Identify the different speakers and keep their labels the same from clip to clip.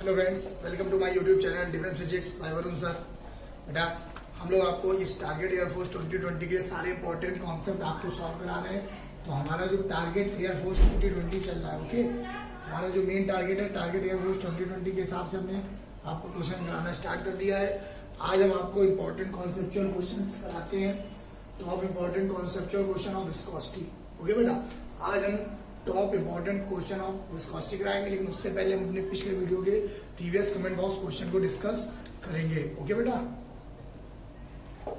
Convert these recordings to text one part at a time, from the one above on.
Speaker 1: Hello friends, welcome to my YouTube channel defence physics by Varun sir. बेटा, हम लोग आपको इस टारगेट एयरफोर्स 2020 के लिए सारे इंपॉर्टेंट कॉन्सेप्ट आपको सॉल्व करा रहे हैं। तो हमारा जो टारगेट एयरफोर्स 2020 चल रहा है, ओके, हमारा जो मेन टारगेट है टारगेट एयरफोर्स 2020 के हिसाब से हमने आपको क्वेश्चन कराना स्टार्ट कर दिया है। आज हम आपको इंपॉर्टेंट कॉन्सेप्चुअल क्वेश्चन कराते हैं। Top important conceptual question of viscosity. Okay बेटा, आज हम top important question of viscosity कराएंगे, लेकिन उससे पहले हम अपने पिछले वीडियो के प्रीवियस कमेंट बॉक्स क्वेश्चन को डिस्कस करेंगे। ओके बेटा,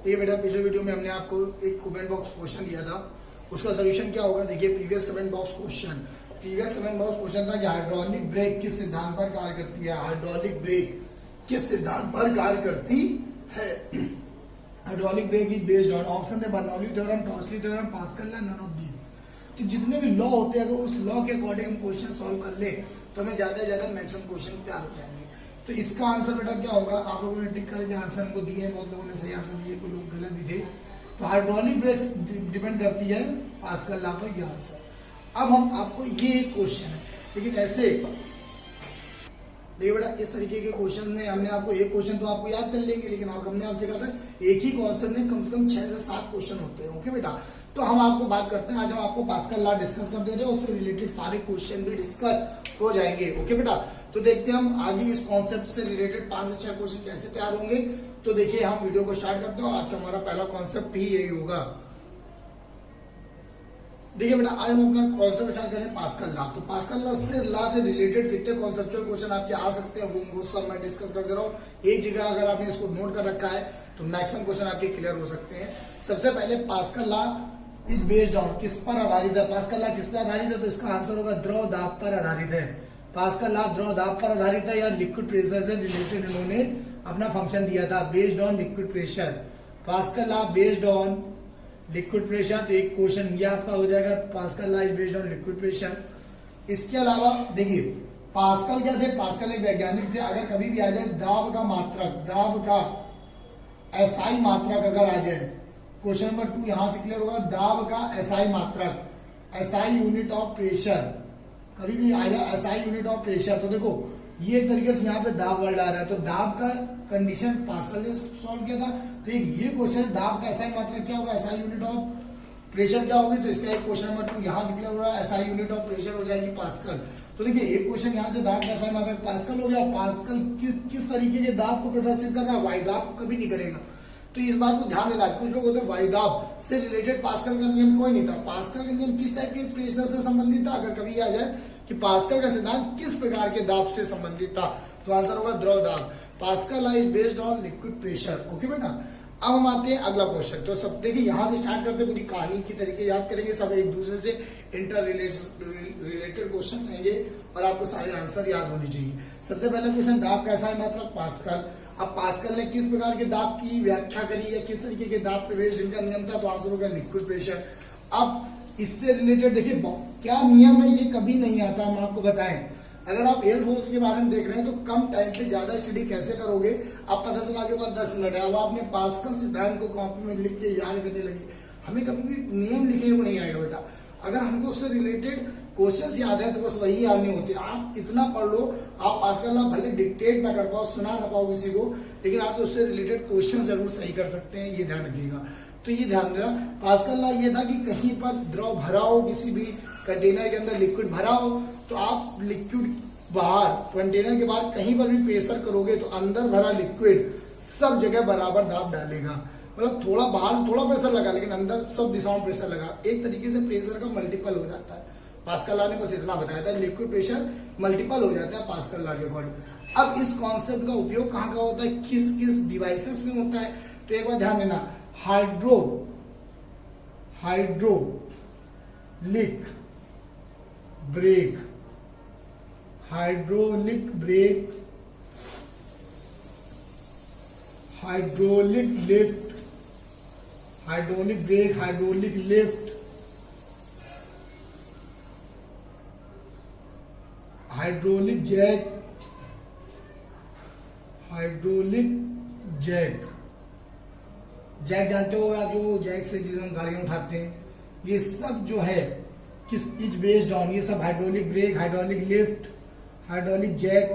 Speaker 1: ये बेटा पिछले वीडियो में हमने आपको एक कमेंट बॉक्स क्वेश्चन दिया था, उसका सोल्यूशन क्या होगा देखिए। प्रीवियस कमेंट बॉक्स क्वेश्चन था कि हाइड्रोलिक ब्रेक किस सिद्धांत पर कार्य करती है। हाइड्रोलिक ब्रेक किस सिद्धांत पर कार्य करती है। Hydraulic brake is based on option थे Bernoulli theorem, Torricelli theorem, Pascal law, none of the. तो जितने भी लॉ होते हैं, अगर उस लॉ के अकॉर्डिंग हम क्वेश्चन सॉल्व कर ले तो हमें ज्यादा से ज्यादा मैक्सिमम क्वेश्चन तैयार हो जाएंगे। तो इसका आंसर बेटा क्या होगा, आप लोगों ने टिक करके आंसर को दिए, बहुत लोगों ने सही आंसर दिए, कुछ लोग गलत भी थे। तो हाइड्रोलिक ब्रेक डिपेंड करती है पास्कल लॉ पर, यह आंसर। अब हम आपको ये क्वेश्चन है, लेकिन ऐसे देखिए बेटा, इस तरीके के क्वेश्चन में हमने आपको एक क्वेश्चन तो आपको याद कर लेंगे, लेकिन हमने आपसे कहा था एक ही कॉन्सेप्ट में कम से कम 6 से 7 क्वेश्चन होते हैं। ओके बेटा, तो हम आपको बात करते हैं, आज हम आपको पास्कल लॉ डिस्कस कर दे रहे हैं, उससे रिलेटेड सारे क्वेश्चन भी डिस्कस हो जाएंगे। ओके बेटा, तो देखते हैं हम आगे इस कॉन्सेप्ट से रिलेटेड 5 से 6 क्वेश्चन कैसे तैयार होंगे। तो देखिए, हम वीडियो को स्टार्ट करते हैं और आज का हमारा पहला कॉन्सेप्ट ही यही होगा। देखिए बेटा, आज हम अपना कॉन्सेप्ट स्टार्ट करें पास्कल लॉ। तो पास्कल लॉ से रिलेटेड कितने कॉन्सेप्चुअल क्वेश्चन आपके आ सकते हैं वो सब मैं डिस्कस कर दे रहा हूँ। एक जगह अगर आपने इसको नोट कर रखा है तो मैक्सिमम क्वेश्चन आपके क्लियर हो सकते हैं। सबसे पहले pascal law is based on, किस पर आधारित है। पास्कल लॉ किस पर आधारित है, तो इसका आंसर होगा द्रव दाब पर आधारित है। पास्कल लॉ द्रव दाब पर आधारित है या लिक्विड प्रेशर से रिलेटेड इन्होंने अपना फंक्शन दिया था, based on liquid pressure. Pascal law based on liquid pressure, तो एक क्वेश्चन ये आपका हो जाएगा, pascal law is based on liquid pressure. इसके अलावा देखिए, पास्कल क्या थे, पास्कल एक वैज्ञानिक थे। अगर कभी भी आ जाए दाब का मात्रक, दाब का एसआई मात्रक अगर आ जाए, क्वेश्चन नंबर 2 यहां से क्लियर होगा, दाब का एसआई मात्रक, एसआई यूनिट ऑफ प्रेशर, कभी भी आएगा एसआई यूनिट ऑफ प्रेशर। तो देखो, ये एक तरीके से यहाँ पे दाब वर्ड आ रहा है, तो दाब का कंडीशन पास्कल ने सॉल्व किया था। तो ये क्वेश्चन है, दाब का एसआई मात्रक क्या होगा, एसआई यूनिट ऑफ प्रेशर क्या होगी। तो इसका एक क्वेश्चन नंबर 2 यहां से क्लियर हो रहा है, एसआई यूनिट ऑफ प्रेशर हो जाएगी पास्कल। तो देखिए, एक क्वेश्चन यहाँ से दाब का एसआई मात्रक पास्कल हो गया। पास्कल किस तरीके के दाब को प्रदर्शित कर रहा है, वायु दाब को कभी नहीं करेगा। तो इस बात को ध्यान देना, कुछ लोग होते हैं वायु दाब से रिलेटेड पास्कल का नियम कोई नहीं था। पास्कल का नियम किस टाइप के प्रेशर से संबंधित था, अगर कभी आ जाए कि पास्कल का सिद्धांत किस प्रकार के दाब से संबंधित था, तो आंसर होगा द्रव दाब। Pascal law is based on liquid pressure. Okay बेटा, अब हम आते हैं अगला क्वेश्चन। तो सब देखिए, यहां से स्टार्ट करते पूरी कहानी की तरीके याद करेंगे, सब एक दूसरे से इंटर रिलेटेड क्वेश्चन रहेंगे और आपको सारे आंसर याद होने चाहिए। सबसे पहला क्वेश्चन, दाब का एसआई मात्रक पास्कल। अब पास्कल ने किस प्रकार के दाब की व्याख्या करी है, किस तरीके के दाब पे बेस्ड जिनका नियम था, तो आंसर होगा लिक्विड प्रेशर। अब इससे रिलेटेड देखिए क्या नियम है, ये कभी नहीं आता, हम आपको बताएं। अगर आप एयरफोर्स के बारे में देख रहे हैं तो कम टाइम पे ज्यादा स्टडी कैसे करोगे, आप पता चला के बाद 10 मिनट है, अब आपने पास्कल सिद्धांत को कॉपी में लिख के याद करने लगे, हमें कभी भी नियम लिखने को नहीं आएगा बेटा। अगर हमको उससे रिलेटेड क्वेश्चंस याद है तो बस वही याद नहीं होते। आप इतना पढ़ लो, आप पास्कल लॉ भले डिक्टेट ना कर पाओ, सुना ना पाओ किसी को, लेकिन आप तो उससे रिलेटेड क्वेश्चन जरूर सही कर सकते हैं, ये ध्यान रखिएगा। तो ये ध्यान देना, पास्कल लॉ ये था कि कहीं पर द्रव भरा हो, किसी भी कंटेनर के अंदर लिक्विड भरा हो, तो आप लिक्विड बाहर कंटेनर के बाहर कहीं पर भी प्रेशर करोगे तो अंदर भरा लिक्विड सब जगह बराबर दाब डालेगा। मतलब थोड़ा बाहर थोड़ा प्रेशर लगा, लेकिन अंदर सब दिशाओं में प्रेशर लगा, एक तरीके से प्रेशर का मल्टीपल हो जाता है। पास्कल लॉ ने बस इतना बताया था, लिक्विड प्रेशर मल्टीपल हो जाता है पास्कल लॉ के अकॉर्डिंग। अब इस कॉन्सेप्ट का उपयोग कहाँ का होता है, किस किस डिवाइसेस में होता है, तो एक बार ध्यान देना, hydraulic brake, hydraulic brake, hydraulic lift, hydraulic brake, hydraulic lift, hydraulic jack, hydraulic jack. Jack जानते हो आप, जो जैक से जिसे हम गाड़ियां उठाते हैं, ये सब जो है किस इज बेस्ड ऑन, ये सब hydraulic brake, hydraulic lift, hydraulic jack,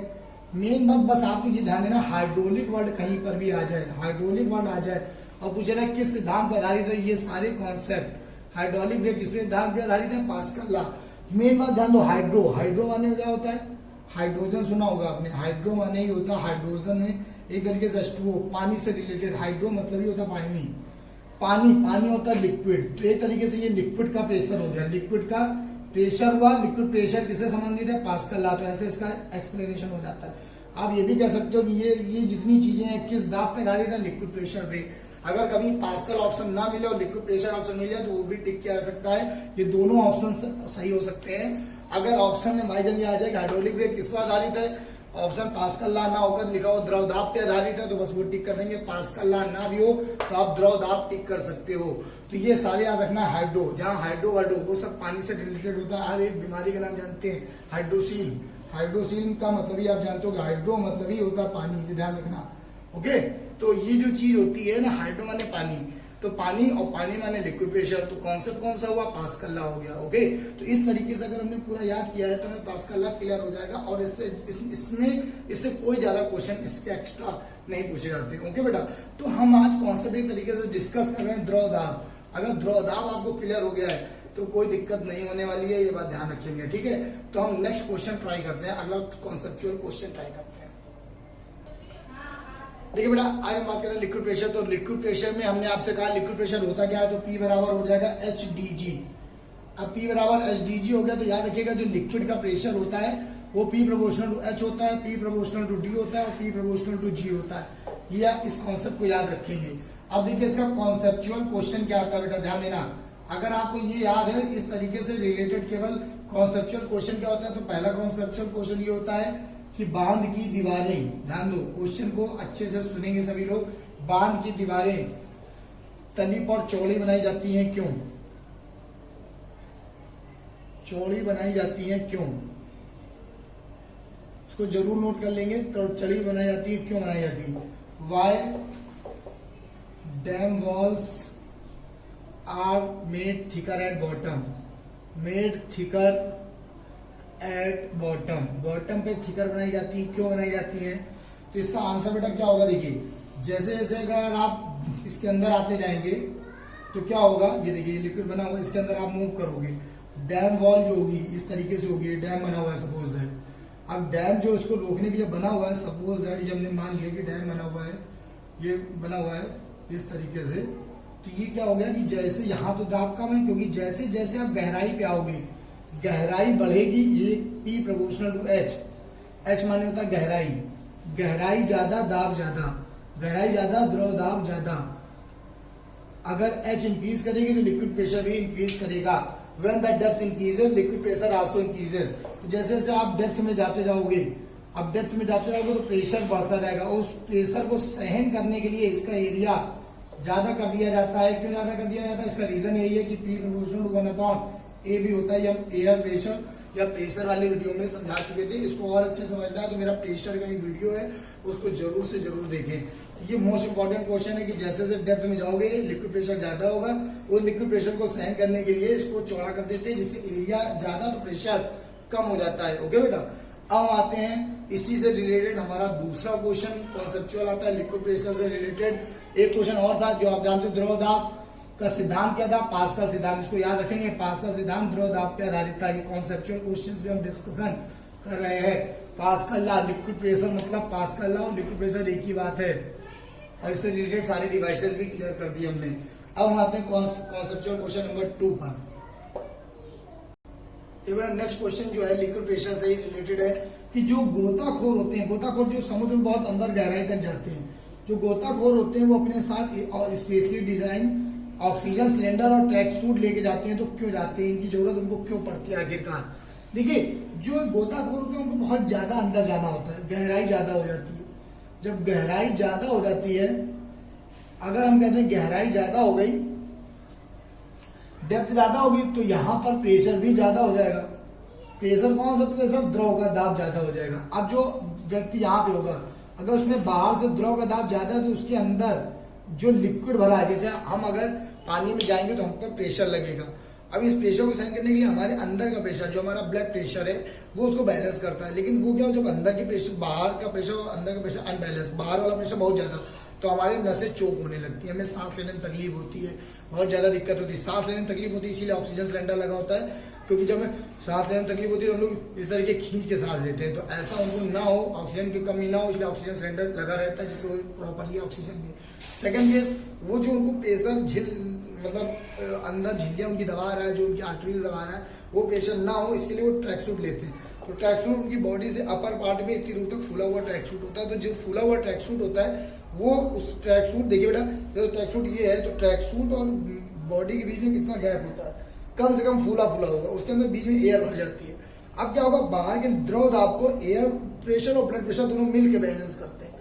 Speaker 1: main बात बस आपको ये ध्यान देना, हाइड्रोलिक वर्ड कहीं पर भी आ जाए, हाइड्रोलिक वर्ड आ जाए और पूछे ना किस सिद्धांत पर आधारित है, ये सारे कॉन्सेप्ट हाइड्रोलिक ब्रेक किस सिद्धांत पर आधारित है, पास्कल लॉ। मेन बात ध्यान दो, हाइड्रो, हाइड्रो माने क्या होता है, हाइड्रोजन सुना होगा आपने, हाइड्रो माने ही होता है हाइड्रोजन में एक तरीके से H2O, पानी से रिलेटेड, हाइड्रो मतलब ही होता है पानी, पानी पानी होता है लिक्विड, तो एक तरीके से ये लिक्विड का प्रेशर हो गया, लिक्विड का प्रेशर हुआ, लिक्विड प्रेशर किससे संबंधित है, पास्कल लॉ, तो ऐसे इसका एक्सप्लेनेशन हो जाता है। आप ये भी कह सकते हो कि ये जितनी चीजें हैं किस दाब पे आधारित है, लिक्विड प्रेशर पे। अगर कभी पास्कल ऑप्शन ना मिले और लिक्विड प्रेशर ऑप्शन मिल जाए तो वो भी टिक किया जा सकता है, ये दोनों ऑप्शन सही हो सकते हैं। अगर ऑप्शन में भाई जल्दी आ जाए हाइड्रोलिक ब्रेक किस पर आधारित है, ऑप्शन पास्कल लॉ ना होकर लिखा हो द्रव दाब पे आधारित है, तो बस वो टिक कर देंगे। पास्कल लॉ ना भी हो तो आप द्रव दाब टिक कर सकते हो। तो ये सारे याद रखना, हाइड्रो, जहां हाइड्रो वाइड्रो वो सब पानी से रिलेटेड होता है। हर एक बीमारी का नाम जानते हैं, हाइड्रोसील, हाइड्रोसील का मतलब ही आप जानते हो कि हाइड्रो मतलब ही होता है पानी, ये ध्यान रखना। ओके, तो ये जो चीज होती है ना, हाइड्रो माने पानी, तो पानी और पानी माने लिक्विड प्रेशर, तो कॉन्सेप्ट कौन सा हुआ, पास्कल लॉ हो गया। ओके, तो इस तरीके से अगर हमने पूरा याद किया है तो हमें पास्कल लॉ क्लियर हो जाएगा और इससे कोई ज्यादा क्वेश्चन इसके एक्स्ट्रा नहीं पूछे जाते। ओके बेटा, तो हम आज कॉन्सेप्ट एक तरीके से डिस्कस कर रहे हैं द्रव दाब। अगर द्रव दाब आपको क्लियर हो गया है तो कोई दिक्कत नहीं होने वाली है, ये बात ध्यान रखेंगे। ठीक है, तो हम नेक्स्ट क्वेश्चन ट्राई करते हैं, अगला कॉन्सेप्चुअल क्वेश्चन ट्राई करते हैं। देखिए बेटा, आज हम बात करें लिक्विड प्रेशर। तो लिक्विड प्रेशर में हमने आपसे कहा लिक्विड प्रेशर होता क्या है, तो P बराबर हो जाएगा HdG। अब P बराबर HdG हो गया तो याद रखिएगा जो लिक्विड का प्रेशर होता है वो P प्रोपोर्शनल टू H होता है, P प्रोपोर्शनल टू D होता है और P प्रोपोर्शनल टू G होता है। ये इस कॉन्सेप्ट को याद रखेंगे। अब देखिए इसका कॉन्सेप्चुअल क्वेश्चन क्या आता है बेटा, ध्यान देना। अगर आपको ये याद है इस तरीके से रिलेटेड केवल कॉन्सेप्चुअल क्वेश्चन क्या होता है, तो पहला कॉन्सेप्चुअल क्वेश्चन ये होता है कि बांध की दीवारें, ध्यान दो क्वेश्चन को अच्छे से सुनेंगे सभी लोग, बांध की दीवारें तलिप और चौड़ी बनाई जाती हैं क्यों, चौड़ी बनाई जाती हैं क्यों, इसको जरूर नोट कर लेंगे। तो चौड़ी बनाई जाती है क्यों बनाई जाती है, why dam walls are made thicker at bottom, made thicker at bottom, bottom पे थिकर बनाई जाती है, क्यों बनाई जाती है, तो इसका आंसर बेटा क्या होगा, देखिए जैसे जैसे अगर आप इसके अंदर आते जाएंगे तो क्या होगा, ये देखिए लिक्विड बना हुआ, इसके अंदर आप मूव करोगे, डैम वॉल जो होगी इस तरीके से होगी, डैम बना हुआ है सपोज दैट। अब डैम जो इसको रोकने के लिए बना हुआ है, सपोज दैट ये हमने मान लिया कि डैम बना हुआ है, ये बना हुआ है इस तरीके से, तो ये क्या हो गया कि जैसे यहाँ तो दाब कम है क्योंकि जैसे जैसे आप गहराई पे आओगे गहराई बढ़ेगी, ये P proportional to H, H माने होता है गहराई, गहराई ज्यादा दाब ज्यादा, गहराई ज्यादा द्रव दाब ज्यादा। अगर H इंक्रीज करेगी तो लिक्विड प्रेशर भी इंक्रीज करेगा। When the depth increases, liquid pressure also increases। जैसे जैसे आप डेप्थ में जाते जाओगे, अब डेप्थ में जाते जाओगे तो प्रेशर बढ़ता जाएगा, उस प्रेशर को सहन करने के लिए इसका एरिया ज्यादा कर दिया जाता है। क्यों ज्यादा कर दिया जाता है, इसका रीजन यही है कि P प्रोपोर्शनल टू 1/A भी होता है, या एयर प्रेशर या प्रेशर वाले वीडियो में समझा चुके थे। इसको और अच्छे समझना है तो मेरा प्रेशर का एक वीडियो है, उसको जरूर से जरूर देखें। ये मोस्ट इंपॉर्टेंट क्वेश्चन है कि जैसे जैसे डेप्थ में जाओगे लिक्विड प्रेशर ज्यादा होगा, वो लिक्विड प्रेशर को सहन करने के लिए इसको चौड़ा कर देते हैं, जिससे एरिया ज्यादा तो प्रेशर कम हो जाता है। ओके बेटा, अब आते हैं इसी से रिलेटेड हमारा दूसरा क्वेश्चन कॉन्सेप्चुअल आता है, लिक्विड प्रेशर से रिलेटेड एक क्वेश्चन और था जो आप जानते हो, द्रव दाब का सिद्धांत क्या था, पास्कल सिद्धांत, इसको याद रखेंगे। पास्कल सिद्धांत द्रव दाब पे आधारित था। ये कॉन्सेप्चुअल क्वेश्चंस भी हम डिस्कशन कर रहे हैं। पास्कल लॉ, लिक्विड प्रेशर मतलब पास्कल लॉ और लिक्विड प्रेशर एक ही बात है, और इससे रिलेटेड सारे डिवाइसेस भी क्लियर कर दिए हमने। अब हम आते हैं कॉन्सेप्चुअल क्वेश्चन नंबर 2 पर। नेक्स्ट क्वेश्चन जो है लिक्विड प्रेशर से ही रिलेटेड है कि जो गोताखोर होते हैं, गोताखोर जो समुद्र में बहुत अंदर गहराई तक जाते हैं, जो गोताखोर होते हैं वो अपने साथ स्पेशली डिजाइन ऑक्सीजन सिलेंडर और ट्रैक सूट लेके जाते हैं। तो क्यों जाते हैं, इनकी जरूरत उनको क्यों पड़ती है आखिरकार। देखिए जो गोताखोर होते हैं उनको बहुत ज्यादा अंदर जाना होता है, गहराई ज्यादा हो जाती है। जब गहराई ज्यादा हो जाती है, अगर हम कहते हैं गहराई ज्यादा हो गई, डेप्थ ज्यादा होगी, तो यहां पर प्रेशर भी ज्यादा हो जाएगा। प्रेशर कौन सा प्रेशर, द्रव का दाब ज्यादा हो जाएगा। अब जो व्यक्ति यहाँ पे होगा, अगर उसमें बाहर से द्रव का दाब ज्यादा है तो उसके अंदर जो लिक्विड भरा है, जैसे हम अगर पानी में जाएंगे तो हम पर प्रेशर लगेगा, अब इस प्रेशर को सहन करने के लिए हमारे अंदर का प्रेशर, जो हमारा ब्लड प्रेशर है, वो उसको बैलेंस करता है। लेकिन वो क्या हो, जब अंदर की प्रेशर, बाहर का प्रेशर और अंदर का प्रेशर अनबैलेंस, बाहर वाला प्रेशर बहुत ज्यादा, तो हमारी नसें चोक होने लगती है, हमें सांस लेने में तकलीफ होती है, बहुत ज्यादा दिक्कत होती है, सांस लेने में तकलीफ होती है। इसीलिए ऑक्सीजन सिलेंडर लगा होता है, क्योंकि जब हमें सांस लेने में तकलीफ होती है तो हम लोग इस तरीके खींच के सांस लेते हैं। तो ऐसा उनको ना हो, ऑक्सीजन की कमी ना हो, इसलिए ऑक्सीजन सिलेंडर लगा रहता है, जिससे वो प्रॉपरली ऑक्सीजन ले। सेकंड केस, वो जो उनको प्रेशर मतलब अंदर झिल्लियां उनकी दबा रहा है, जो उनकी आर्टरीज दबा रहा है, वो प्रेशर ना हो, इसके लिए वो ट्रैक सूट लेते हैं। तो ट्रैक सूट उनकी बॉडी से अपर पार्ट में इतनी दूर तक फूला हुआ ट्रैक सूट होता है। तो जो फूला हुआ ट्रैक सूट होता है, वो उस ट्रैक सूट, देखिए बेटा, जैसे ट्रैक सूट ये है, तो ट्रैक सूट और बॉडी के बीच में कितना गैप होता है, कम से कम फूला फूला होगा, उसके अंदर बीच में एयर भर जाती है। अब क्या होगा, बाहर के द्रव दाब को एयर प्रेशर और ब्लड प्रेशर दोनों मिल के बैलेंस करते हैं।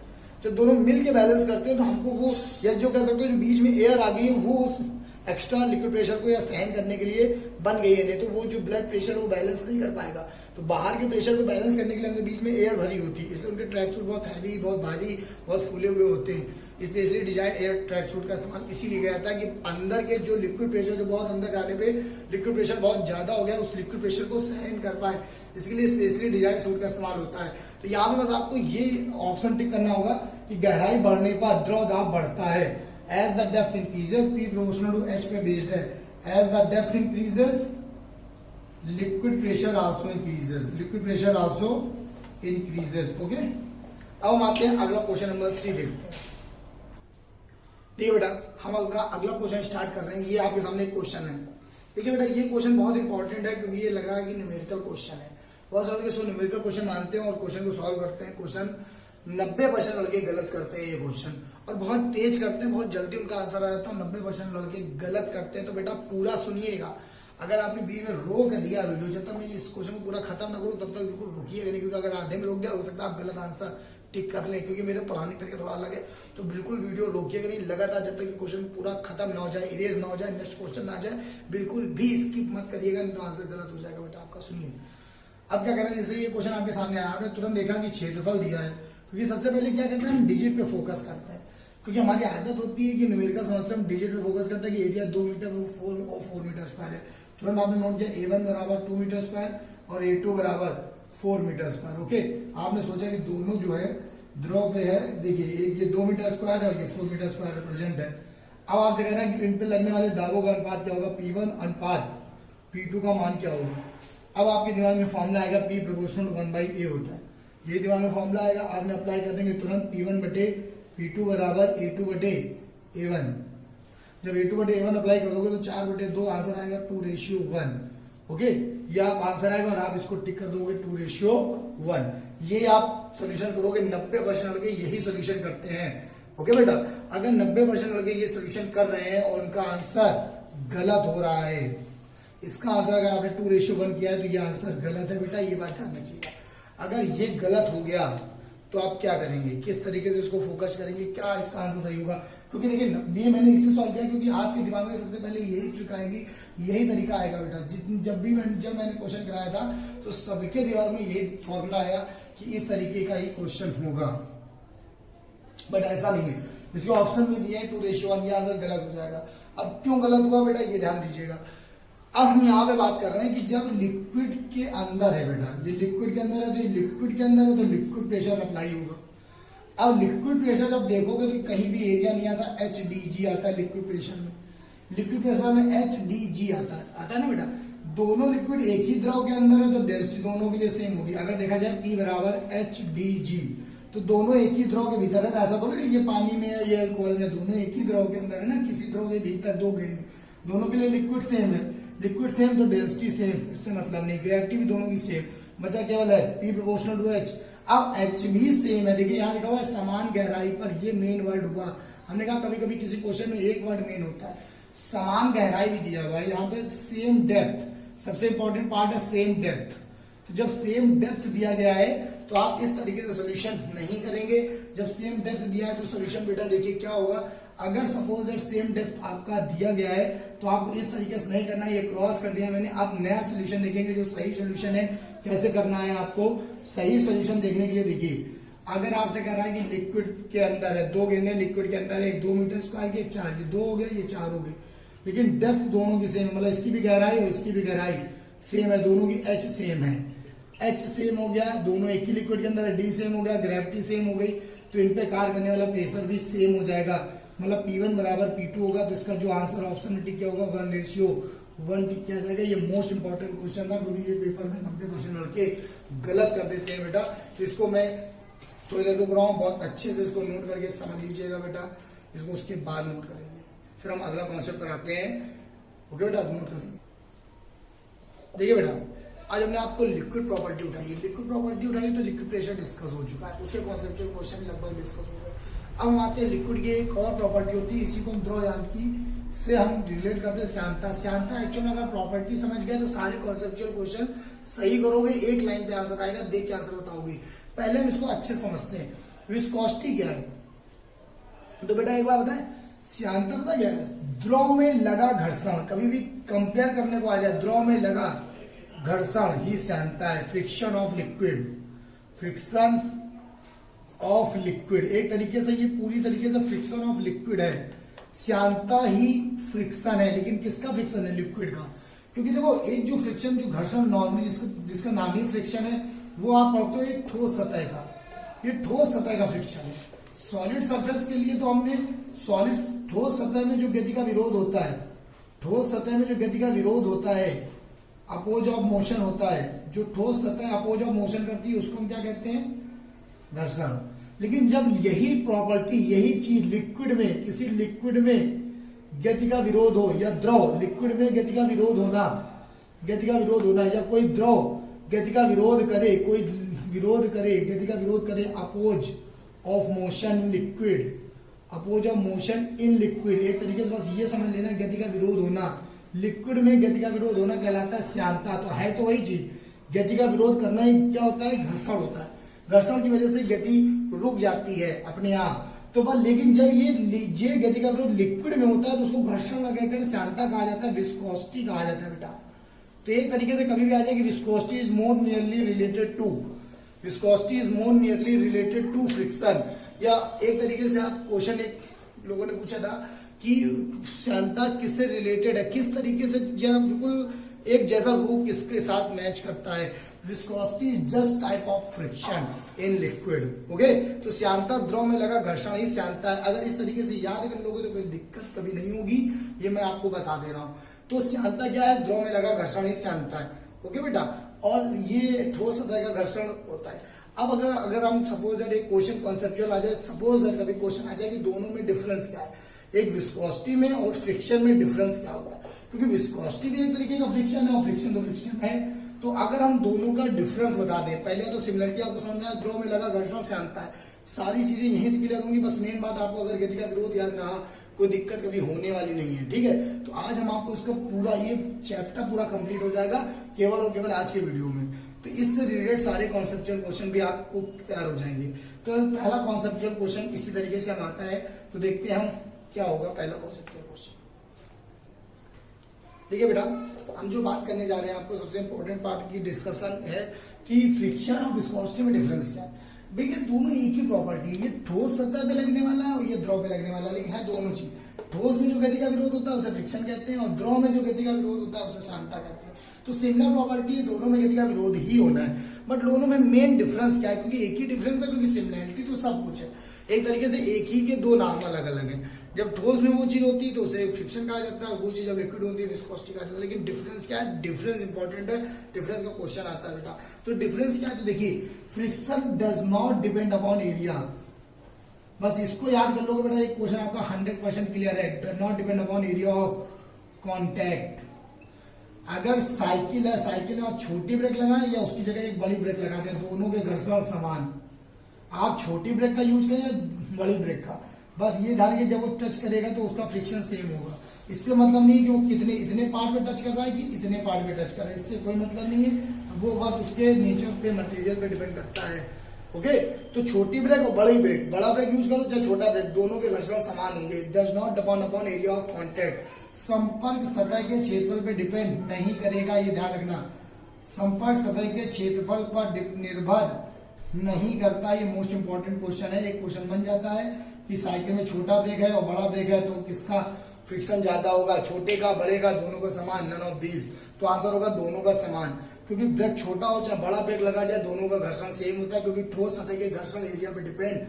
Speaker 1: जब दोनों मिल के बैलेंस करते हैं तो हमको वो, या जो कह सकते हो जो बीच में एयर आ गई है, वो उस एक्स्ट्रा लिक्विड प्रेशर को या सहन करने के लिए बन गई है, नहीं तो वो जो ब्लड प्रेशर वो बैलेंस नहीं कर पाएगा। तो बाहर के प्रेशर को बैलेंस करने के लिए अंदर बीच में एयर भरी होती है, इसलिए उनके ट्रैक सूट बहुत हैवी, बहुत भारी, बहुत फूले हुए होते हैं। Specially design air track suit का इस्तेमाल इसीलिए गया था कि अंदर के जो लिक्विड प्रेशर, जो बहुत अंदर जाने पे लिक्विड प्रेशर बहुत ज्यादा हो गया, उस लिक्विड प्रेशर को सहन कर पाए, इसके लिए स्पेशली डिजाइन सूट का इस्तेमाल होता है। तो यहाँ पे बस आपको ये ऑप्शन टिक करना होगा कि गहराई बढ़ने पर द्रव दाब बढ़ता है। As the depth increases, P proportional to H पे बेस्ड है। As the depth increases, liquid pressure also increases, liquid pressure also increases. Okay, अब हम आते हैं अगला क्वेश्चन नंबर 3 देखते हैं। ठीक है बेटा, हम अपना अगला क्वेश्चन स्टार्ट कर रहे हैं। ये आपके सामने एक क्वेश्चन है। देखिए बेटा, ये क्वेश्चन बहुत इंपॉर्टेंट है, क्योंकि ये लग रहा है कि न्यूमेरिकल क्वेश्चन है। बहुत सारे लोग न्यूमेरिकल क्वेश्चन मानते हैं और क्वेश्चन को सॉल्व करते हैं। क्वेश्चन 90% लड़के गलत करते हैं ये क्वेश्चन, और बहुत तेज करते हैं, बहुत जल्दी उनका आंसर आ जाता है। 90% लड़के गलत करते हैं। तो बेटा पूरा सुनिएगा। अगर आपने बीच में रोक दिया वीडियो, जब तक मैं इस क्वेश्चन को पूरा खत्म ना करूं तब तक बिल्कुल रुकिएगा नहीं, क्योंकि अगर आधे में रोक दिया हो सकता है आप गलत आंसर टिक कर लें, क्योंकि मेरे पढ़ाने का तरीका थोड़ा अलग है। तो बिल्कुल वीडियो रोकिएगा नहीं, लगातार जब तक क्वेश्चन पूरा खत्म ना हो जाए, इरेज ना हो जाए, नेक्स्ट क्वेश्चन ना आ जाए, बिल्कुल भी स्किप मत करिएगा, नहीं तो आंसर गलत हो जाएगा बेटा आपका। सुनिए अब क्या करना है, जैसे ये क्वेश्चन आपके सामने आया, आपने तुरंत देखा कि क्षेत्रफल दिया है, क्योंकि सबसे पहले क्या करते हैं, हम डिजिट पे फोकस करते हैं, क्योंकि हमारी आदत होती है कि न्यूमेरिकल समझते हैं हम डिजिट पे फोकस करते हैं कि एरिया 2 मीटर 4 मीटर स्क्वायर है। तुरंत आपने नोट किया A1 बराबर 2 मीटर स्क्वायर और A2 बराबर 4 मीटर स्क्वायर। ओके, आपने सोचा कि दोनों जो है द्रव पे है, देखिए एक ये 2 मीटर स्क्वायर है और ये 4 मीटर स्क्वायर रिप्रेजेंट है। अब आपसे कहना है कि इन पे लगने वाले दाबों का अनुपात क्या होगा, P1 अनुपात P2 का मान क्या होगा। अब आपके दिमाग में फॉर्मूला आएगा P प्रोपोर्शनल 1/A होता है, ये दिमाग में फॉर्मूला आएगा, आपने अप्लाई कर देंगे तुरंत P1 बटे P2 बराबर A2 बटे A1। जब A2 बटे A1 अप्लाई कर दोगे तो 4 बटे 2 आंसर आएगा 2:1। ओके, ये आप आंसर आएगा और आप इसको टिक कर दोगे 2:1। ये आप सोल्यूशन करोगे, 90% लड़के यही सोल्यूशन करते हैं। ओके बेटा, अगर 90% लड़के ये सोल्यूशन कर रहे हैं और उनका आंसर गलत हो रहा है, इसका आंसर अगर आपने 2:1 किया है तो ये आंसर गलत है बेटा, ये बात ध्यान रखिएगा। अगर ये गलत हो गया तो आप क्या करेंगे, किस तरीके से इसको फोकस करेंगे, क्या इसका आंसर सही होगा। क्योंकि देखिए ये मैंने इसलिए सॉल्व किया क्योंकि आपके दिमाग में सबसे पहले यही ट्रिक आएगी, यही तरीका आएगा बेटा। जब मैंने क्वेश्चन कराया था तो सबके दिमाग में यही फॉर्मूला आया कि इस तरीके का ही क्वेश्चन होगा, बट ऐसा नहीं है। इसके ऑप्शन में दिए 2:1, ये आंसर गलत हो जाएगा। अब क्यों गलत हुआ बेटा, ये ध्यान दीजिएगा। अब हम यहाँ पे बात कर रहे हैं कि जब लिक्विड के अंदर है बेटा, ये लिक्विड के अंदर है, तो ये लिक्विड के अंदर है तो लिक्विड प्रेशर अप्लाई होगा। अब लिक्विड प्रेशर जब देखोगे तो कहीं भी एरिया नहीं आता, HDG आता है लिक्विड प्रेशर में। लिक्विड प्रेशर में HDG आता है ना बेटा। दोनों लिक्विड एक ही द्रव के अंदर है तो डेंसिटी दोनों के लिए सेम होगी। अगर देखा जाए P बराबर HDG, तो दोनों एक ही द्रव के भीतर है। ऐसा तो नहीं ये पानी में है, ये अल्कोहल में, दोनों एक ही द्रव के अंदर है ना, किसी द्रव के भीतर दो गेंद, दोनों के लिए लिक्विड सेम है। लिक्विड सेम तो डेंसिटी सेम, इससे मतलब नहीं, ग्रेविटी भी दोनों की सेम। बचा केवल है P प्रोपोर्शनल टू H। अब H भी सेम है, देखिए यहाँ लिखा हुआ है समान गहराई पर, ये मेन वर्ड हुआ। हमने कहा कभी कभी किसी क्वेश्चन में एक वर्ड मेन होता है, समान गहराई भी दिया हुआ है यहाँ पे, सेम डेप्थ, सबसे इंपॉर्टेंट पार्ट है सेम डेप्थ। तो जब सेम डेप्थ दिया गया है तो आप इस तरीके से सोल्यूशन नहीं करेंगे। जब सेम डेप्थ दिया है तो सोल्यूशन बेटा देखिए क्या होगा। अगर सपोज दैट सेम डेप्थ आपका दिया गया है तो आपको इस तरीके से नहीं करना है, ये क्रॉस कर दिया मैंने। आप नया सोल्यूशन देखेंगे जो सही सोल्यूशन है, कैसे करना है आपको सही सोल्यूशन देखने के लिए। देखिए अगर आपसे कह रहा है कि लिक्विड के अंदर है, दो गेंदें लिक्विड के अंदर है, एक 2 मीटर स्क्वायर की, एक 4, ये 2 हो गए, ये 4 हो गए। लेकिन डेप्थ दोनों की सेम, मतलब इसकी भी गहराई और इसकी भी गहराई सेम है, दोनों की एच सेम है। एच सेम हो गया, दोनों एक ही लिक्विड के अंदर है, डी सेम हो गया, ग्रेविटी सेम हो गई, तो इन पे कार्य करने वाला प्रेशर भी सेम हो जाएगा, मतलब P1 बराबर P2 होगा। तो इसका जो आंसर ऑप्शन में टिक क्या होगा, 1:1 टिक किया जाएगा। ये मोस्ट इंपॉर्टेंट क्वेश्चन था, क्योंकि ये पेपर में 90% लड़के गलत कर देते हैं बेटा। तो इसको मैं थोड़ी देर रुक रहा हूँ, बहुत अच्छे से इसको नोट करके समझ लीजिएगा बेटा, इसको उसके बाद नोट करेंगे, फिर हम अगला कॉन्सेप्ट पर आते हैं। ओके बेटा, नोट करेंगे। देखिए बेटा, आज हमने आपको लिक्विड प्रॉपर्टी उठाई है, लिक्विड प्रॉपर्टी उठाई तो लिक्विड प्रेशर डिस्कस हो चुका है, उसके कॉन्सेप्चुअल क्वेश्चन लगभग डिस्कस हो गए। अब हम आते हैं लिक्विड की एक और प्रॉपर्टी होती है, इसी को हम द्रव यांत्रिकी से हम रिलेट करते हैं श्यानता। श्यानता एक्चुअल में अगर प्रॉपर्टी समझ गए तो सारे कॉन्सेप्चुअल क्वेश्चन सही करोगे, एक लाइन पे आंसर आएगा, देख के आंसर बताओगे। पहले हम इसको अच्छे समझते हैं, विस्कोसिटी क्या है। तो बेटा एक बात बताए, श्यानता पता क्या है, द्रव में लगा घर्षण, कभी भी कंपेयर करने को आ जाए, द्रव में लगा घर्षण ही श्यानता है। Friction of liquid, friction of liquid, एक तरीके से ये पूरी तरीके से फ्रिक्शन ऑफ लिक्विड है। श्यानता ही फ्रिक्शन है, लेकिन किसका फ्रिक्शन है, लिक्विड का। क्योंकि देखो एक जो फ्रिक्शन, जो घर्षण नॉर्मली जिसका नाम ही फ्रिक्शन है, वो आप पढ़ते हो एक ठोस सतह का, ये ठोस सतह का फ्रिक्शन है। सॉलिड सरफेस के लिए तो हमने सॉलिड, ठोस सतह में जो गति का विरोध होता है, ठोस सतह में जो गति का विरोध होता है, अपोज ऑफ मोशन होता है, जो ठोस सतह अपोज ऑफ मोशन करती है उसको हम क्या कहते हैं, घर्षण। लेकिन जब यही प्रॉपर्टी, यही चीज लिक्विड में, किसी लिक्विड में गति का विरोध हो, या द्रव लिक्विड में गति का विरोध होना, गति का विरोध होना, या कोई द्रव गति का विरोध करे, कोई विरोध करे, गति का विरोध करे, oppose of motion liquid, oppose of motion in liquid, एक तरीके से बस ये समझ लेना, गति का विरोध होना, लिक्विड में गति का विरोध होना कहलाता है श्यानता। तो है तो वही चीज, गति का विरोध करना ही क्या होता है, घर्षण होता है। घर्षण की वजह से गति रुक जाती है अपने आप। तो बस, लेकिन जब ये गति का विरोध लिक्विड में होता है तो उसको घर्षण लगाकर श्यानता कहा जाता है, विस्कोसिटी कहा जाता है बेटा। तो एक तरीके से कभी भी आ जाए कि viscosity is more nearly related to, viscosity is more nearly related to friction. या एक तरीके से आप क्वेश्चन, एक लोगों ने पूछा था कि श्यानता किससे रिलेटेड है, किस तरीके से, या बिल्कुल एक जैसा रूप किसके साथ मैच करता है। Viscosity is just type of friction in liquid. Okay, तो श्यानता द्रव में लगा घर्षण ही श्यानता है। अगर इस तरीके से याद कर लोगे तो कोई दिक्कत कभी नहीं होगी, ये मैं आपको बता दे रहा हूं। तो श्यानता क्या है, द्रव में लगा घर्षण ही श्यानता है। ओके बेटा, और ये ठोस सतह का घर्षण होता है। अब अगर हम सपोज दैट एक क्वेश्चन कॉन्सेप्चुअल आ जाए, सपोज दैट कभी क्वेश्चन आ जाए कि दोनों में डिफरेंस क्या है, एक विस्कोसिटी में और फ्रिक्शन में डिफरेंस क्या होता है, क्योंकि विस्कोसिटी भी एक तरीके का फ्रिक्शन है और फ्रिक्शन तो फ्रिक्शन है। तो अगर हम दोनों का डिफरेंस बता दें, पहले तो सिमिलरिटी आपको समझ में आया, द्रव में लगा घर्षण श्यानता है, सारी चीजें यहीं से क्लियर होंगी। बस मेन बात आपको अगर गति का विरोध याद रहा, कोई दिक्कत कभी होने वाली नहीं है। ठीक है, तो आज हम आपको इसका पूरा ये चैप्टर पूरा कंप्लीट हो जाएगा केवल और केवल आज के वीडियो में। तो इससे रिलेटेड सारे कॉन्सेप्चुअल क्वेश्चन भी आपको तैयार हो जाएंगे। तो पहला कॉन्सेप्चुअल क्वेश्चन इसी तरीके से हम आता है, तो देखते हैं हम क्या होगा पहला कॉन्सेप्चुअल क्वेश्चन। देखिए बेटा, हम जो बात करने जा रहे हैं, आपको सबसे इंपॉर्टेंट पार्ट की डिस्कशन है कि फ्रिक्शन और विस्कोसिटी में डिफरेंस क्या है। देखिए दोनों एक ही प्रॉपर्टी है, ये ठोस सतह पे लगने वाला है और ये द्रव पे लगने वाला है, लेकिन है दोनों चीज। ठोस में जो गति का विरोध होता है उसे फ्रिक्शन कहते हैं, और द्रव में जो गति का विरोध होता है उसे श्यानता कहते हैं। तो सिमिलर प्रॉपर्टी है, दोनों में गति का विरोध ही होना है, बट दोनों में मेन डिफरेंस क्या है, क्योंकि एक ही डिफरेंस है, क्योंकि सिमिलरिटी तो सब कुछ है। एक तरीके से एक ही के दो नाम अलग अलग हैं। जब ठोस में वो चीज होती है तो उसे फ्रिक्शन कहा जाता है, वो चीज जब लिक्विड होती है विस्कोसिटी कहा जाता है। लेकिन डिफरेंस क्या है, डिफरेंस इंपॉर्टेंट है, डिफरेंस का क्वेश्चन आता है बेटा। तो डिफरेंस क्या है, तो देखिए friction does not depend upon area, बस इसको याद कर लोगे बेटा, एक क्वेश्चन आपका 100% क्लियर है। Does not depend upon area of contact. अगर साइकिल है, साइकिल में आप छोटी ब्रेक लगाएं या उसकी जगह एक बड़ी ब्रेक लगा दें, दोनों के घर्षण समान, आप छोटी ब्रेक का यूज करें या बड़ी ब्रेक का, बस ये ध्यान रखिए जब वो टच करेगा तो उसका फ्रिक्शन सेम होगा। इससे मतलब नहीं कि वो कितने इतने पार्ट में टच कर रहा है कि इतने पार्ट में टच कर रहा है, इससे कोई मतलब नहीं है। वो बस उसके नेचर पे, मटेरियल पे डिपेंड करता है। ओके, तो छोटी ब्रेक और बड़ी ब्रेक, बड़ा ब्रेक यूज करो चाहे छोटा ब्रेक, दोनों के घर्षण समान होंगे। Does not depend upon area of contact, संपर्क सतह के क्षेत्रफल पे डिपेंड नहीं करेगा, ये ध्यान रखना। संपर्क सतह के क्षेत्रफल पर निर्भर नहीं करता, ये मोस्ट इंपॉर्टेंट क्वेश्चन है। एक क्वेश्चन बन जाता है कि साइकिल में छोटा ब्रेक है और बड़ा ब्रेक है, तो किसका फ्रिक्शन ज्यादा होगा, छोटे का बड़े का दोनों का समान, नन ऑफ दीज। तो आंसर होगा दोनों का समान, क्योंकि ब्रेक छोटा हो चाहे बड़ा ब्रेक लगा जाए दोनों का घर्षण सेम होता है, क्योंकि ठोस सतह के घर्षण एरिया पे डिपेंड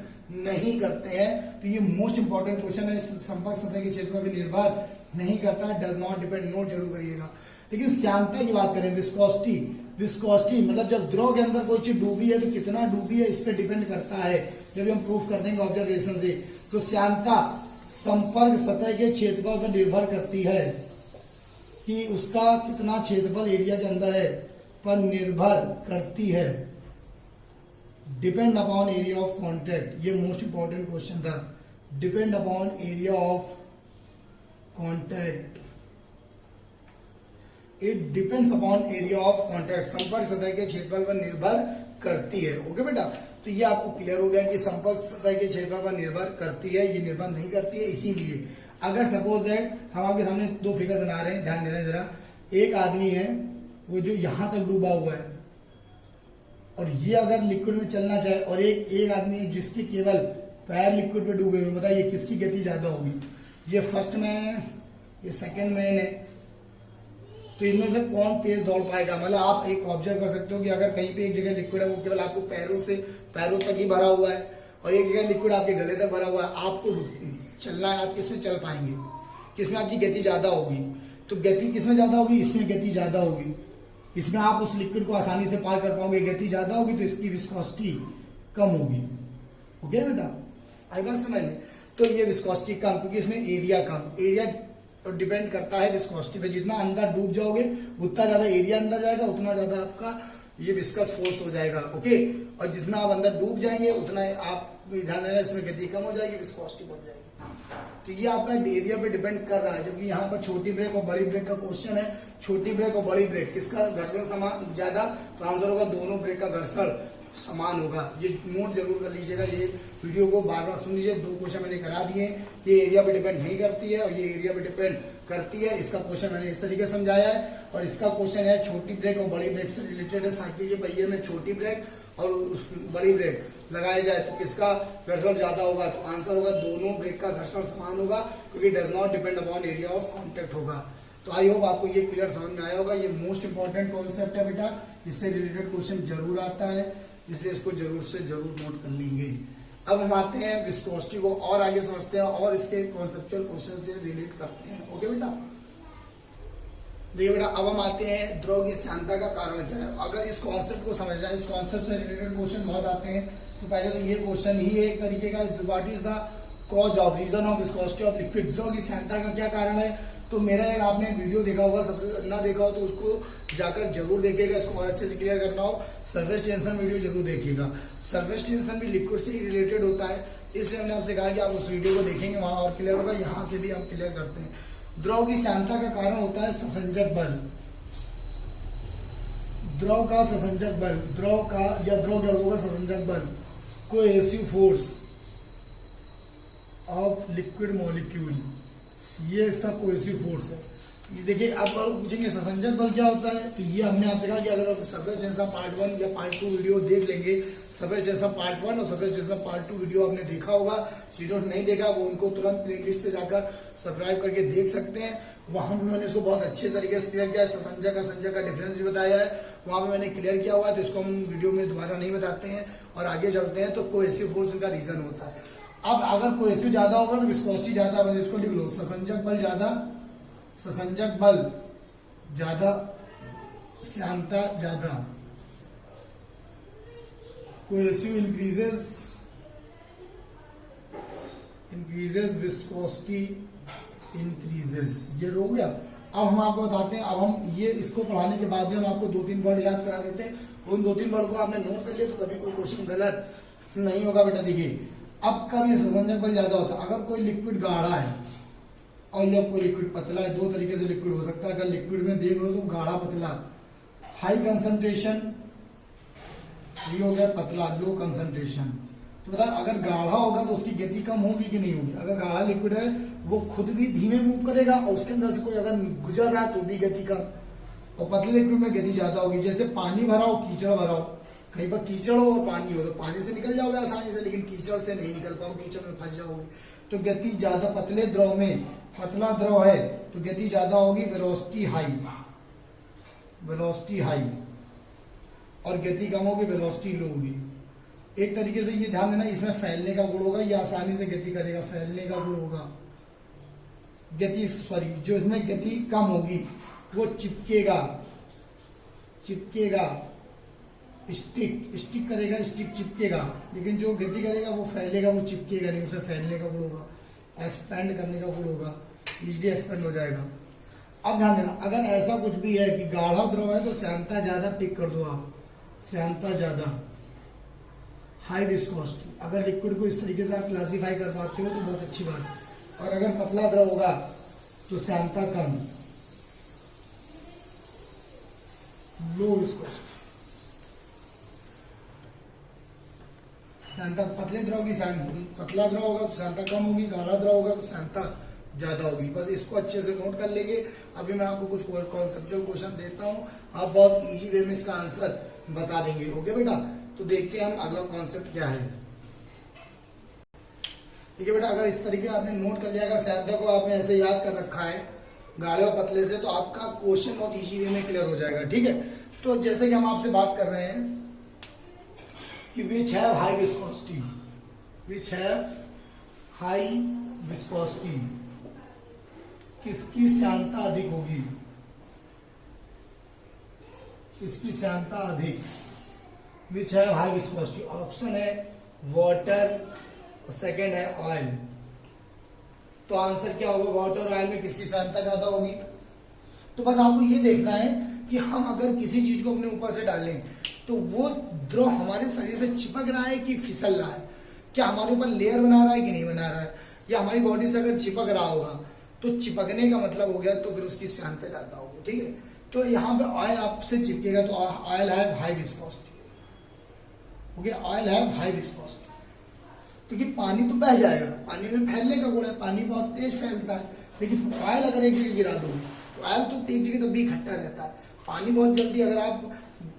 Speaker 1: नहीं करते हैं। तो ये मोस्ट इंपॉर्टेंट क्वेश्चन है, संपर्क सतह के क्षेत्र पर निर्भर नहीं करता है, डज नॉट डिपेंड, नोट जरूर करिएगा। लेकिन श्यानता की बात करें, विस्कोसिटी, विस्कोसिटी मतलब जब द्रव के अंदर कोई चीज डूबी है तो कितना डूबी है इस पर डिपेंड करता है, जब हम प्रूफ कर देंगे ऑब्जर्वेशन से। तो श्यानता संपर्क सतह के क्षेत्रफल पर निर्भर करती है, कि उसका कितना क्षेत्रफल एरिया के अंदर है पर निर्भर करती है, depend upon area of contact. ये मोस्ट इंपॉर्टेंट क्वेश्चन था, depend upon area of contact, it depends upon area of contact, संपर्क सतह के क्षेत्रफल पर निर्भर करती है। ओके बेटा, तो ये आपको क्लियर हो गया कि संपर्क सतह के क्षेत्रफल पर निर्भर करती है, ये निर्भर नहीं करती है। इसीलिए अगर सपोज दैट हम आपके सामने दो फिगर बना रहे हैं, ध्यान देना जरा, एक आदमी है वो जो यहां तक डूबा हुआ है और ये अगर लिक्विड में चलना चाहे, और एक आदमी जिसके केवल पैर लिक्विड पे डूबे हुए, बताइए किसकी गति ज्यादा होगी? ये फर्स्ट मैन है, ये सेकंड मैन है, तो इनमें से कौन तेज दौड़ पाएगा? मतलब आप एक ऑब्जर्व कर सकते हो कि अगर कहीं पे एक जगह लिक्विड है वो केवल आपको पैरों तक ही भरा हुआ है, और एक जगह लिक्विड आपके गले तक भरा हुआ है, आपको चलना है, आप किसमें चल पाएंगे, किसमें आपकी गति ज्यादा होगी? तो गति किसमें ज्यादा होगी? इसमें गति ज्यादा होगी, इसमें आप उस लिक्विड को आसानी से पार कर पाओगे, गति ज्यादा होगी तो इसकी विस्कोसिटी कम होगी। ओके बेटा, आई बात समझ में? तो ये विस्कोसिटी कम, क्योंकि इसमें एरिया कम, एरिया डिपेंड करता है विस्कोसिटी पे, जितना अंदर डूब जाओगे उतना ज्यादा एरिया अंदर जाएगा, उतना ज्यादा आपका ये विस्कस फोर्स हो जाएगा। ओके, और जितना आप अंदर डूब जाएंगे उतना आप ध्यान देना, इसमें गति कम हो जाएगी, विस्कोसिटी बढ़ जाएगी। तो ये आपका एरिया पे डिपेंड कर रहा है, जबकि यहाँ पर छोटी ब्रेक और बड़ी ब्रेक का क्वेश्चन है। छोटी ब्रेक और बड़ी ब्रेक किसका घर्षण समान ज्यादा? तो आंसर होगा दोनों ब्रेक का घर्षण समान होगा। ये नोट जरूर कर लीजिएगा, ये वीडियो को बार बार सुन लीजिए, दो क्वेश्चन मैंने करा दिए। ये एरिया पे डिपेंड नहीं करती है और ये एरिया पे डिपेंड करती है। इसका क्वेश्चन मैंने इस तरीके समझाया है, और इसका क्वेश्चन है छोटी ब्रेक और बड़ी ब्रेक से रिलेटेड है। साइकिल के पहिए में छोटी ब्रेक और बड़ी ब्रेक लगाया जाए तो किसका घर्षण ज्यादा होगा? तो आंसर होगा दोनों ब्रेक का घर्षण समान होगा, क्योंकि does not depend upon area of contact होगा। तो आई होप आपको ये क्लियर समझ में आया होगा। ये मोस्ट इंपॉर्टेंट कॉन्सेप्ट है बेटा, इससे रिलेटेड क्वेश्चन जरूर आता है, इसलिए इसको जरूर से जरूर नोट कर लेंगे। अब हम आते हैं विस्कोसिटी को और आगे समझते हैं और इसके कॉन्सेप्चुअल क्वेश्चन से रिलेट करते हैं। ओके बेटा, देखिए बेटा, अब हम आते हैं द्रव की श्यानता का कारण क्या है। अगर इस कॉन्सेप्ट को समझना है, इस कॉन्सेप्ट से रिलेटेड क्वेश्चन बहुत आते हैं, तो पहले तो ये क्वेश्चन ही है एक तरीके का, what is the cause of reason of viscosity of liquid, द्रव की श्यानता का क्या कारण है। तो मेरा एक आपने वीडियो देखा होगा, सबसे ना देखा हो तो उसको जाकर जरूर देखिएगा, इसको और अच्छे से क्लियर करना हो, सरफेस टेंशन वीडियो जरूर देखिएगा। सरफेस टेंशन भी लिक्विड से ही रिलेटेड होता है, इसलिए हमने आपसे कहा कि आप उस वीडियो को देखेंगे, वहां और क्लियर होगा। यहाँ से भी हम क्लियर करते हैं। द्रव की श्यानता का कारण होता है ससंजक बल, द्रव का ससंजक बल, द्रव का या द्रव द्रव्यों का ससंजक बल, cohesive force of liquid molecule, ये इसका कोहेसिव फोर्स है। ये देखिए, आप पूछेंगे ससंजक बल क्या होता है, तो ये हमने आपसे कहा कि अगर आप सरफेस टेंशन पार्ट 1 या पार्ट 2 वीडियो देख लेंगे, सरफेस टेंशन पार्ट 1 और सरफेस टेंशन पार्ट 2 वीडियो आपने देखा होगा, जिन्होंने नहीं देखा वो उनको तुरंत प्लेलिस्ट से जाकर सब्सक्राइब करके देख सकते हैं। वहां पर मैंने इसको बहुत अच्छे तरीके से क्लियर किया है, ससंजक असंजक का डिफरेंस भी बताया है, वहां पर मैंने क्लियर किया हुआ है, तो इसको हम वीडियो में दोबारा नहीं बताते हैं और आगे चलते हैं। तो कोहेसिव फोर्स इनका रीजन होता है। अब अगर कोहेसिव ज्यादा होगा तो विस्कोसिटी ज्यादा, बस इसको लिख लो, ससंजक बल ज्यादा, ससंजक बल ज्यादा, श्यानता ज्यादा, कोहेसिव इंक्रीजेस विस्कोसिटी इंक्रीजेस। ये हो गया। अब हम आपको बताते हैं, अब हम ये इसको पढ़ाने के बाद में हम आपको 2-3 वर्ड याद करा देते हैं, उन 2-3 वर्ड को आपने नोट कर लिया तो कभी कोई क्वेश्चन गलत नहीं होगा बेटा। देखिए, अब कब ये ससंजक बल ज्यादा होता है, अगर कोई लिक्विड गाढ़ा है और ये कोई लिक्विड पतला है, दो तरीके से लिक्विड हो सकता है। अगर लिक्विड में देख लो तो गाढ़ा पतला, हाई कंसंट्रेशन, ये हो गया पतला, लो कंसंट्रेशन। तो बता, अगर गाढ़ा होगा तो उसकी गति कम होगी कि नहीं होगी? अगर गाढ़ा लिक्विड है वो खुद भी धीमे मूव करेगा और उसके अंदर से कोई अगर गुजर रहा है तो भी गति कम, और पतले लिक्विड में गति ज्यादा होगी। जैसे पानी भरा हो, कीचड़ भरा हो, कहीं पर कीचड़ हो और पानी हो तो पानी से निकल जाओगे आसानी से, लेकिन कीचड़ से नहीं निकल पाओगे, कीचड़ में फंस जाओगे। तो गति ज्यादा, पतले द्रव में, पतला द्रव है तो गति ज्यादा होगी, वेलोसिटी हाई, वेलोसिटी हाई, और गति कम होगी, वेलोसिटी लो होगी। एक तरीके से ये ध्यान देना, इसमें फैलने का गुण होगा, ये आसानी से गति करेगा, फैलने का गुण होगा। गति सॉरी, जो इसमें गति कम होगी वो चिपकेगा, चिपकेगा, स्टिक करेगा, स्टिक चिपकेगा, लेकिन जो गति करेगा वो फैलेगा, वो चिपकेगा नहीं, उसे फैलने का गुण होगा, एक्सपेंड करने का गुण होगा, इजीली एक्सपेंड हो जाएगा। अब ध्यान देना, अगर ऐसा कुछ भी है कि गाढ़ा द्रव है तो श्यानता ज्यादा, टिक कर दो आप, श्यानता ज्यादा, हाई विस्कोसिटी। अगर लिक्विड को इस तरीके से आप क्लासीफाई कर पाते हो तो बहुत अच्छी बात है। और अगर पतला द्रव होगा तो श्यानता कम, लो विस्कोसिटी। श्यानता पतले द्रव की पतला द्रव होगा तो श्यानता कम होगी, गाढ़ा द्रव होगा तो श्यानता ज्यादा होगी। बस इसको अच्छे से नोट कर लेंगे। अभी मैं आपको कुछ कॉन्सेप्चुअल क्वेश्चन देता हूँ, आप बहुत इजी वे में इसका आंसर बता देंगे। ओके बेटा, तो देखते हैं हम अगला कॉन्सेप्ट क्या है। ठीक है बेटा, अगर इस तरीके आपने नोट कर लिया, अगर श्यानता को आपने ऐसे याद कर रखा है गाढ़े और पतले से, तो आपका क्वेश्चन बहुत इजी वे में क्लियर हो जाएगा। ठीक है, तो जैसे कि हम आपसे बात कर रहे हैं कि विच have high viscosity, which have high viscosity, किसकी श्यानता अधिक होगी, किसकी श्यानता अधिक, विच हैव हाई विस्कोसिटी। ऑप्शन है वाटर, सेकेंड है ऑयल। तो आंसर क्या होगा, वाटर और ऑयल में किसकी श्यानता ज्यादा होगी। तो बस आपको ये देखना है कि हम अगर किसी चीज को अपने ऊपर से डालें तो वो द्रव हमारे शरीर से चिपक रहा है कि फिसल रहा है, क्या हमारे ऊपर लेयर बना रहा है कि नहीं बना रहा है, या हमारी बॉडी से अगर चिपक रहा होगा तो चिपकने का मतलब हो गया तो फिर उसकी श्यानता ज्यादा होगी। ठीक है, तो यहाँ पे ऑयल आपसे चिपकेगा तो oil have high viscosity, okay, oil have high viscosity, क्योंकि पानी तो बह जाएगा, पानी में फैलने का गुण है, पानी बहुत तेज फैलता है, लेकिन ऑयल अगर एक जगह गिरा दो तो ऑयल तो एक जगह तब भी इकट्ठा रहता है। पानी बहुत जल्दी, अगर आप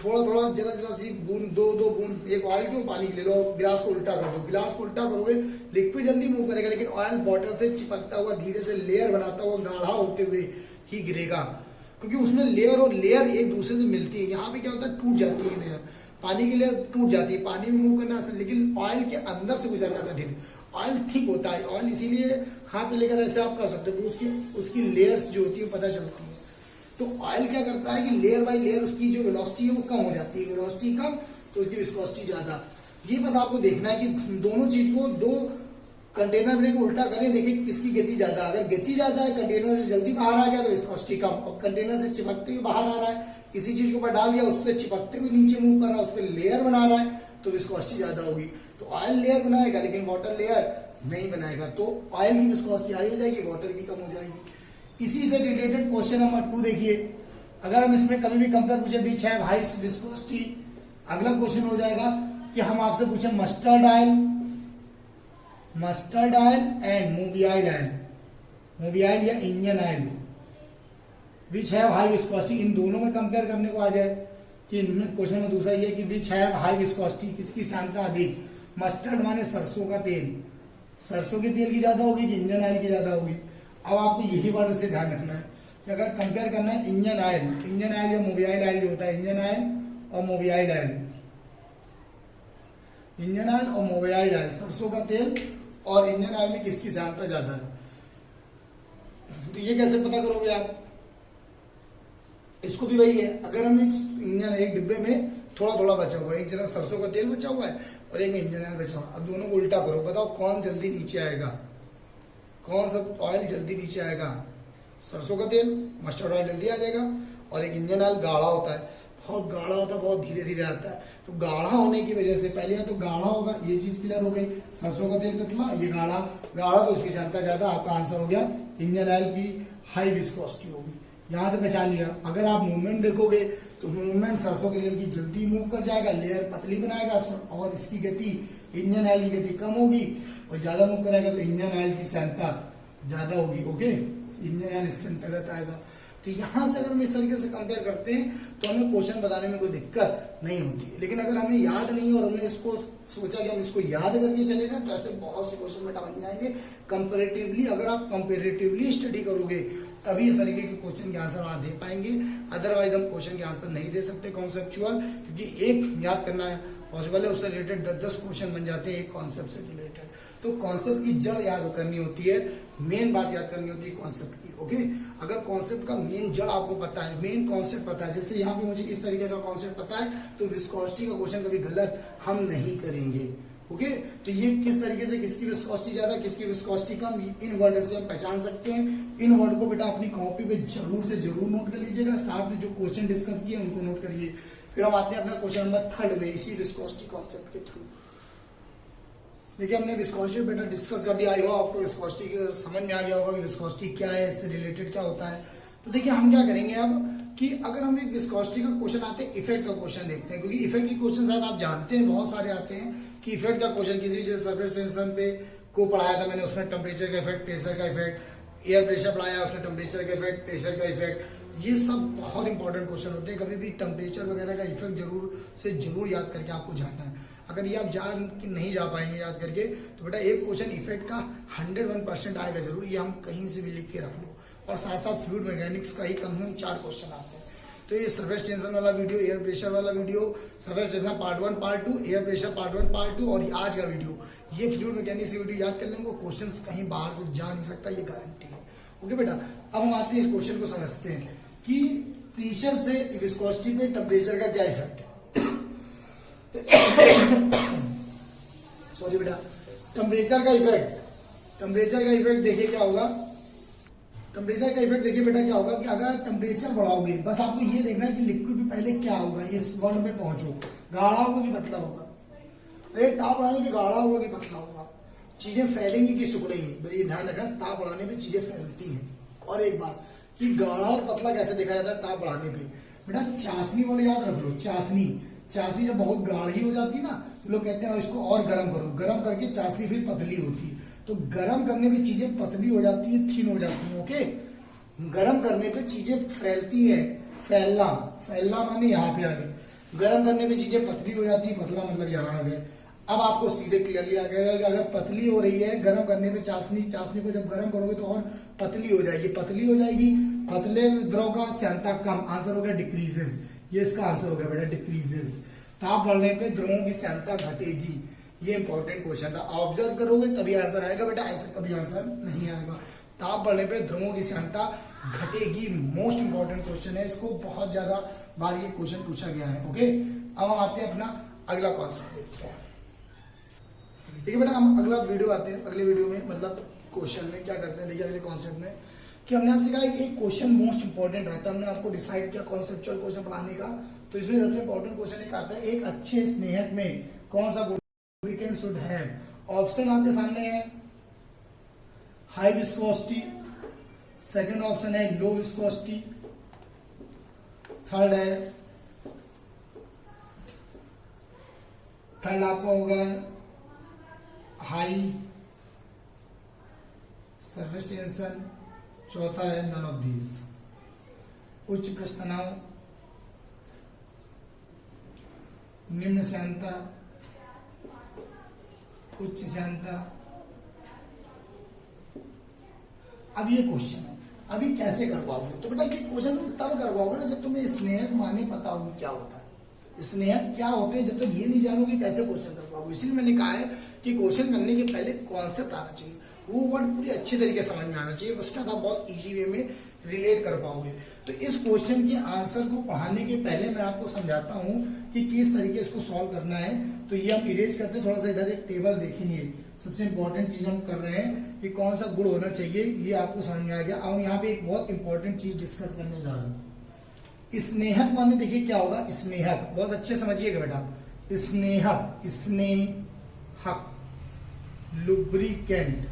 Speaker 1: थोड़ा थोड़ा जरा सी बूंद, दो बूंद एक ऑयल की पानी के ले लो, गिलास को उल्टा कर दो, गिलास को उल्टा करोगे लिक्विड जल्दी मूव करेगा, लेकिन ऑयल बॉटल से चिपकता हुआ धीरे से लेयर बनाता हुआ गाढ़ा होते हुए ही गिरेगा, क्योंकि उसमें लेयर और लेयर एक दूसरे से मिलती है। यहाँ पे क्या होता है, टूट जाती है लेयर, पानी की लेयर टूट जाती है, पानी में मूव करना आसान, लेकिन ऑयल के अंदर से गुजरना कठिन। ऑयल ठीक होता है, ऑयल इसीलिए हाथ में लेकर ऐसे आप कर सकते हो, उसकी लेयर्स जो होती है पता चलती है। तो ऑयल क्या करता है कि लेयर बाय लेयर उसकी जो वेलोसिटी है वो कम हो जाती है, वेलोसिटी कम तो उसकी विस्कोसिटी ज्यादा। ये बस आपको देखना है कि दोनों चीज को, दो कंटेनर में को उल्टा करें, देखिए किसकी गति ज्यादा। अगर गति ज्यादा है, कंटेनर से जल्दी बाहर आ गया तो विस्कोसिटी कम, और कंटेनर से चिपकते हुए बाहर आ रहा है, किसी चीज को ऊपर डाल दिया उससे चिपकते हुए नीचे मूव कर रहा है, उस पर लेयर बना रहा है तो विस्कोसिटी ज्यादा होगी। तो ऑयल लेयर बनाएगा लेकिन वाटर लेयर नहीं बनाएगा, तो ऑयल की विस्कोसिटी हाई हो जाएगी, वाटर की कम हो जाएगी। इसी से रिलेटेड क्वेश्चन नंबर 2 देखिए, अगर हम इसमें कभी भी कंपेयर पूछे बीच है हाई विस्कोसिटी, अगला क्वेश्चन हो जाएगा कि हम आपसे पूछे mustard oil and mobile oil, mobile या engine oil, which have high viscosity, इन दोनों में कंपेयर करने को आ जाए कि क्वेश्चन नंबर दूसरा ये कि विच हैव हाई विस्कोसिटी, किसकी श्यानता अधिक। मस्टर्ड माने सरसों का तेल, सरसों के तेल की ज्यादा होगी कि इंजन ऑयल की ज्यादा होगी। अब आपको यही वर्ड से ध्यान रखना है कि अगर कंपेयर करना है इंजन ऑयल या मोबियाइल ऑयल जो होता है, इंजन ऑयल और मोबियाइल ऑयल, इंजन ऑयल और मोबियाइल ऑयल, सरसों का तेल और इंजन ऑयल में किसकी श्यानता ज्यादा है। तो ये कैसे पता करोगे आप, इसको भी वही है, अगर हम एक डिब्बे में थोड़ा थोड़ा बचा हुआ है, एक जगह सरसों का तेल बचा हुआ है और एक में इंजन ऑयल बचा हुआ है, अब दोनों को उल्टा करो, बताओ कौन जल्दी नीचे आएगा, कौन सा ऑयल जल्दी नीचे आएगा। सरसों का तेल, मस्टर्ड ऑयल जल्दी आ जाएगा, और एक इंजन ऑयल गाढ़ा होता है, बहुत गाढ़ा होता है, बहुत धीरे धीरे आता है। तो गाढ़ा होने की वजह से पहले तो गाढ़ा होगा, ये चीज क्लियर हो गई, सरसों का तेल पतला, ये गाढ़ा, तो उसकी श्यानता ज्यादा, आपका आंसर हो गया इंजन ऑयल की हाई विस्कोसिटी होगी। यहां से पहचान लिया। अगर आप मूवमेंट देखोगे तो मूवमेंट सरसों के तेल की जल्दी मूव कर जाएगा, लेयर पतली बनाएगा, और इसकी गति, इंजन ऑयल की गति कम होगी, और ज्यादा मूव कराएगा तो इंजन ऑयल की श्यानता ज्यादा होगी। ओके, इंजन ऑयल इसके अंतर्गत आएगा। तो यहां से अगर हम इस तरीके से कंपेयर करते हैं तो हमें क्वेश्चन बताने में कोई दिक्कत नहीं होती है। लेकिन अगर हमें याद नहीं है और हमने इसको सोचा कि हम इसको याद करके चले जाए तो ऐसे बहुत से क्वेश्चन बेटा बन जाएंगे। कंपेरेटिवली अगर आप कंपेरेटिवली स्टडी करोगे तभी इस तरीके के क्वेश्चन के आंसर आप दे पाएंगे, अदरवाइज हम क्वेश्चन के आंसर नहीं दे सकते कॉन्सेप्चुअल, क्योंकि एक याद करना पॉसिबल है, उससे रिलेटेड 10-10 क्वेश्चन बन जाते हैं एक कॉन्सेप्ट से रिलेटेड। तो कॉन्सेप्ट की जड़ याद करनी होती है, मेन बात याद करनी होती है कॉन्सेप्ट की। ओके, अगर कॉन्सेप्ट का मेन जड़ आपको पता है, मेन कॉन्सेप्ट पता है, जैसे यहाँ पे मुझे इस तरीके का कॉन्सेप्ट पता है तो विस्कोसिटी का क्वेश्चन कभी गलत हम नहीं करेंगे। ओके, तो ये किस तरीके से किसकी विस्कोसिटी ज्यादा किसकी विस्कोसिटी कम, इन वर्ड से हम पहचान सकते हैं। इन वर्ड को बेटा अपनी कॉपी पे जरूर से जरूर नोट कर लीजिएगा, साथ में जो क्वेश्चन डिस्कस किए उनको नोट करिए। फिर हम आते हैं अपना क्वेश्चन नंबर 3 में, इसी विस्कोसिटी कॉन्सेप्ट के थ्रू। देखिए हमने विस्कोसिटी बेटा डिस्कस कर दिया, आई हो आपको विस्कोसिटी समझ में आ गया होगा कि विस्कोसिटी क्या है, इससे रिलेटेड क्या होता है। तो देखिए हम क्या करेंगे अब कि अगर हम एक विस्कोसिटी का क्वेश्चन आते हैं, इफेक्ट का क्वेश्चन देखते हैं, क्योंकि इफेक्ट के क्वेश्चन शायद आप जानते हैं बहुत सारे आते हैं कि इफेक्ट का क्वेश्चन किसी जैसे सरफेस टेंशन पे को पढ़ाया था मैंने, उसमें टेम्परेचर का इफेक्ट, प्रेशर का इफेक्ट, एयर प्रेशर पढ़ाया उसमें टेम्परेचर का इफेक्ट, प्रेशर का इफेक्ट, ये सब बहुत इंपॉर्टेंट क्वेश्चन होते हैं। कभी भी टेम्परेचर वगैरह का इफेक्ट जरूर से जरूर याद करके आपको जाना है। अगर ये आप नहीं जा पाएंगे याद करके तो बेटा एक क्वेश्चन इफेक्ट का 101% आएगा जरूर, ये हम कहीं से भी लिख के रख लो। और साथ साथ फ्लूइड मैकेनिक्स का ही कम से कम 4 क्वेश्चन आते हैं। तो ये सरफेस टेंशन वाला वीडियो, एयर प्रेशर वाला video, surface tension part 1 part 2, air pressure part 1 part 2 और आज का वीडियो, ये फ्लूइड मैकेनिक्स वीडियो याद कर लेंगे, क्वेश्चन कहीं बाहर से जा नहीं सकता, ये गारंटी है। ओके बेटा, अब हम आते हैं इस क्वेश्चन को समझते हैं कि प्रेशर से विस्कोसिटी पे टेम्परेचर का क्या इफेक्ट है। सॉरी बेटा, टेम्परेचर का इफेक्ट देखिए क्या होगा। टेम्परेचर का इफेक्ट देखिए बेटा क्या होगा कि अगर टेम्परेचर बढ़ाओगे, बस आपको ये देखना है कि लिक्विड में पहले क्या होगा, इस वर्ड में पहुंचो, गाढ़ा होगा कि पतला होगा, ताप बढ़ाने पे गाढ़ा होगा कि पतला होगा, चीजें फैलेंगी कि सिकुड़ेंगी, ये ध्यान रखना, ताप बढ़ाने पे चीजें फैलती हैं। और एक बात कि गाढ़ा और पतला कैसे देखा जाता है ताप बढ़ाने पे, बेटा चाशनी वाले याद रख लो, चाशनी जब बहुत गाढ़ी हो जाती है ना तो लोग कहते हैं इसको और गर्म करो, गर्म करके चाशनी फिर पतली होती है। तो गर्म करने पे चीजें पतली हो जाती है, थिन हो जाती है। ओके, गर्म करने पे चीजें फैलती है, फैलना माने यहाँ पे आ गए, गर्म करने पे चीजें पतली हो जाती है, पतला मतलब यहाँ आ गए। अब आपको सीधे क्लियरली आ गया कि अगर पतली हो रही है गर्म करने पे चाशनी को जब गर्म करोगे तो और पतली हो जाएगी, पतले द्रव का श्यानता कम, आंसर हो गया डिक्रीजेस, ये इसका आंसर हो गया बेटा डिक्रीजेस। ताप बढ़ने पे द्रवों की श्यानता घटेगी, ये इंपॉर्टेंट क्वेश्चन था, ऑब्जर्व करोगे तभी आंसर आएगा बेटा, ऐसे कभी आंसर नहीं आएगा। ताप बढ़ने पे द्रवों की श्यानता घटेगी, मोस्ट इंपॉर्टेंट क्वेश्चन है, इसको बहुत ज्यादा बार ये क्वेश्चन पूछा गया है। ओके, अब हम आते हैं अपना अगला कॉन्सेप्ट देखते हैं। ठीक है बेटा, हम अगला वीडियो आते हैं, अगले वीडियो में मतलब क्वेश्चन में क्या करते हैं। देखिए अगले कॉन्सेप्ट में कि हमने आपसे कहा एक क्वेश्चन मोस्ट इंपॉर्टेंट आता है, हमने आपको डिसाइड किया कॉन्सेप्चुअल क्वेश्चन पढ़ाने का, तो इसमें सबसे इंपॉर्टेंट क्वेश्चन एक आता है, एक अच्छे स्नेहक में कौन सा लुब्रिकेंट शुड हैव। ऑप्शन आपके सामने है हाई विस्कोसिटी, सेकंड ऑप्शन है लो विस्कोसिटी, थर्ड आपका होगा हाई सरफेस टेंशन, चौथा है नन ऑफ दीज, उच्च पृष्ठ तनाव, निम्न श्यानता, उच्च श्यानता। अब ये क्वेश्चन है, अभी कैसे कर पाओगे, तो बेटा ये क्वेश्चन तब कर पाओगे ना जब तुम्हें स्नेहक माने पता होगी क्या होता है, स्नेहक क्या होते हैं, जब तक ये नहीं जानोगे कैसे क्वेश्चन कर पाओगे। इसलिए मैंने कहा है कि क्वेश्चन करने के पहले कॉन्सेप्ट आना चाहिए, वो वर्ड पूरी अच्छी तरीके से समझ में आना चाहिए, उसके बाद आप बहुत इजी वे में रिलेट कर पाओगे। तो इस क्वेश्चन के आंसर को पढ़ाने के पहले मैं आपको समझाता हूं कि किस तरीके इसको सॉल्व करना है। तो ये हम इरेज करते हैं, थोड़ा सा इधर एक टेबल देखेंगे, सबसे इंपॉर्टेंट चीज हम कर रहे हैं कि कौन सा गुण होना चाहिए, ये आपको समझ में आ गया। अब यहाँ पे एक बहुत इंपॉर्टेंट चीज डिस्कस करने जा रहे हैं, स्नेहक माने देखिए क्या होगा, स्नेहक बहुत अच्छे समझिएगा बेटा, स्नेहक लुब्रिकेंट,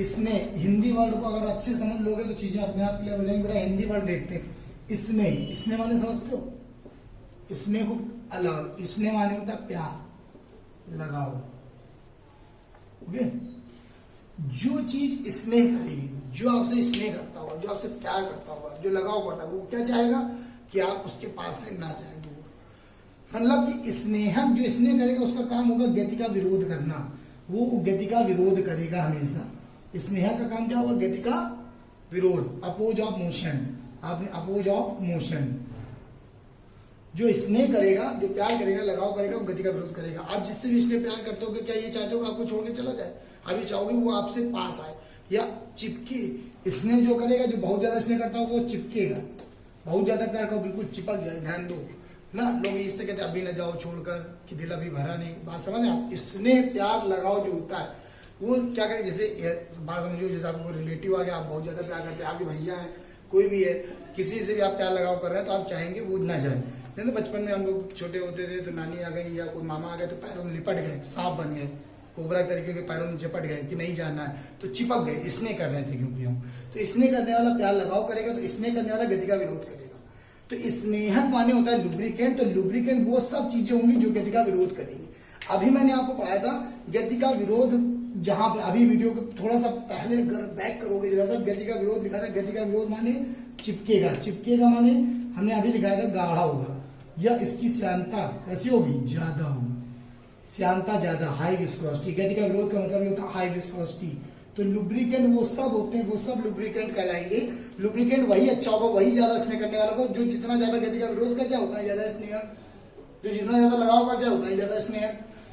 Speaker 1: स्नेह हिंदी वर्ड को अगर अच्छे समझ लोगे तो चीजें अपने आप क्लियर हो जाएंगी बेटा। हिंदी वर्ड देखते हैं, स्नेह माने समझते हो, स्नेह को अलग, स्नेह माने होता है प्यार, लगाओ। ओके, जो चीज स्नेह करेगी, जो आपसे स्नेह करता होगा, जो आपसे प्यार करता होगा, जो लगाव करता है, वो क्या चाहेगा कि आप उसके पास से ना जाए दूर। मतलब कि स्नेहक जो स्नेह करेगा उसका काम होगा गति का विरोध करना, वो गति का विरोध करेगा हमेशा। स्नेहक का काम क्या होगा? गति का विरोध, अपोज ऑफ मोशन। आपने अपोज ऑफ मोशन। जो स्नेह करेगा, जो प्यार करेगा, लगाव करेगा, वो गति का विरोध करेगा। आप जिससे भी इसलिए प्यार करते हो क्या ये चाहते हो कि आपको छोड़ के चला जाए? अभी चाहोगे वो आपसे पास आए या चिपके। स्नेह जो करेगा, जो बहुत ज्यादा स्नेह करता होगा वो चिपकेगा, बहुत ज्यादा प्यार का बिल्कुल चिपक जाए। ध्यान दो ना, लोग इस तरह कहते हैं अभी न जाओ छोड़कर कि दिल अभी भरा नहीं। बात समझ आप? स्नेह प्यार लगाव जो होता है वो क्या करें, जैसे बात समझो, जैसे आपको रिलेटिव आ गया, आप बहुत ज्यादा प्यार करते हैं, आपके भैया है, कोई भी है, किसी से भी आप प्यार लगाव कर रहे हैं तो आप चाहेंगे वो ना जाए। नहीं तो बचपन में हम लोग छोटे होते थे तो नानी आ गई या कोई मामा आ गए तो पैरों में लिपट गए, सांप बन गए, कोबरा तरीके के पैरों में चिपट गए कि नहीं जाना है, तो चिपक गए। स्नेह कर रहे थे क्योंकि हम, तो स्नेह करने वाला प्यार लगाव करेगा, तो स्नेह करने वाला गति का विरोध करेगा। तो स्नेहक माने होता है लुब्रिकेंट, तो लुब्रिकेंट वो सब चीजें होंगी जो गति का विरोध करेंगी। अभी मैंने आपको पढ़ाया था गति का विरोध, जहां पे अभी वीडियो को थोड़ा सा पहले बैक करोगे जरा सा, गति का विरोध लिखा था। गति का विरोध माने चिपकेगा, चिपकेगा माने हमने अभी लिखाया था गाढ़ा होगा, या इसकी श्यानता कैसी होगी? ज्यादा होगी, श्यानता ज्यादा, हाई विस्कोसिटी। गति का विरोध का मतलब ये होता है हाई विस्कोसिटी। तो लुब्रिकेंट वो सब होते हैं, वो सब लुब्रिकेंट कहलाएंगे। लुब्रिकेंट वही अच्छा होगा, वही ज्यादा स्नेह करने वाला होगा, जो जितना ज्यादा गति का विरोध कर जाए उतना ज्यादा स्नेह, जो जितना ज्यादा लगाव कर जाए उतना ही ज्यादा स्नेह।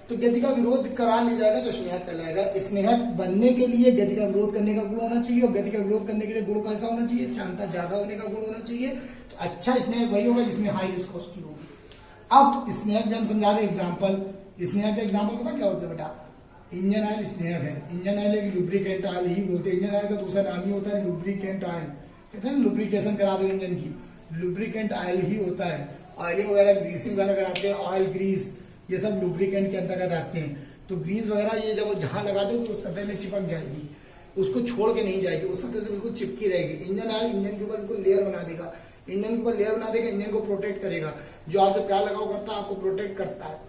Speaker 1: तो गति का विरोध करा लिया जाएगा तो स्नेहक कहलाएगा। स्नेहक बनने के लिए गति का विरोध करने का गुण होना चाहिए, और गति का विरोध करने के लिए गुण कैसा होना चाहिए? श्यानता ज्यादा होने का गुण होना चाहिए। तो अच्छा स्नेहक वही होगा जिसमें हाई विस्कोसिटी होगी। अब स्नेहक में हम समझा रहे एग्जाम्पल। स्नेहक का एग्जाम्पल पता क्या होता है बेटा? इंजन ऑयल स्नेहक है। इंजन ऑयल एक लुब्रिकेंट ऑयल ही बोलते हैं। इंजन ऑयल का दूसरा नाम ही होता है लुब्रिकेंट ऑयल। कहते हैं लुब्रिकेशन करा दो इंजन की, लुब्रिकेंट ऑयल ही होता है। ऑयलिंग वगैरह, ग्रीसिंग वगैरह कराते हैं, ऑयल ग्रीस, ये सब लुब्रिकेंट के अंतर्गत आते हैं। तो ग्रीस वगैरह ये जब जहां लगा दो तो उस सतह में चिपक जाएगी, उसको छोड़ के नहीं जाएगी, उस सतह से बिल्कुल चिपकी रहेगी। इंजन ऑयल इंजन के ऊपर बिल्कुल लेयर बना देगा, इंजन के ऊपर लेयर बना देगा, इंजन को प्रोटेक्ट करेगा। जो आपसे प्यार लगाव करता है आपको प्रोटेक्ट करता है।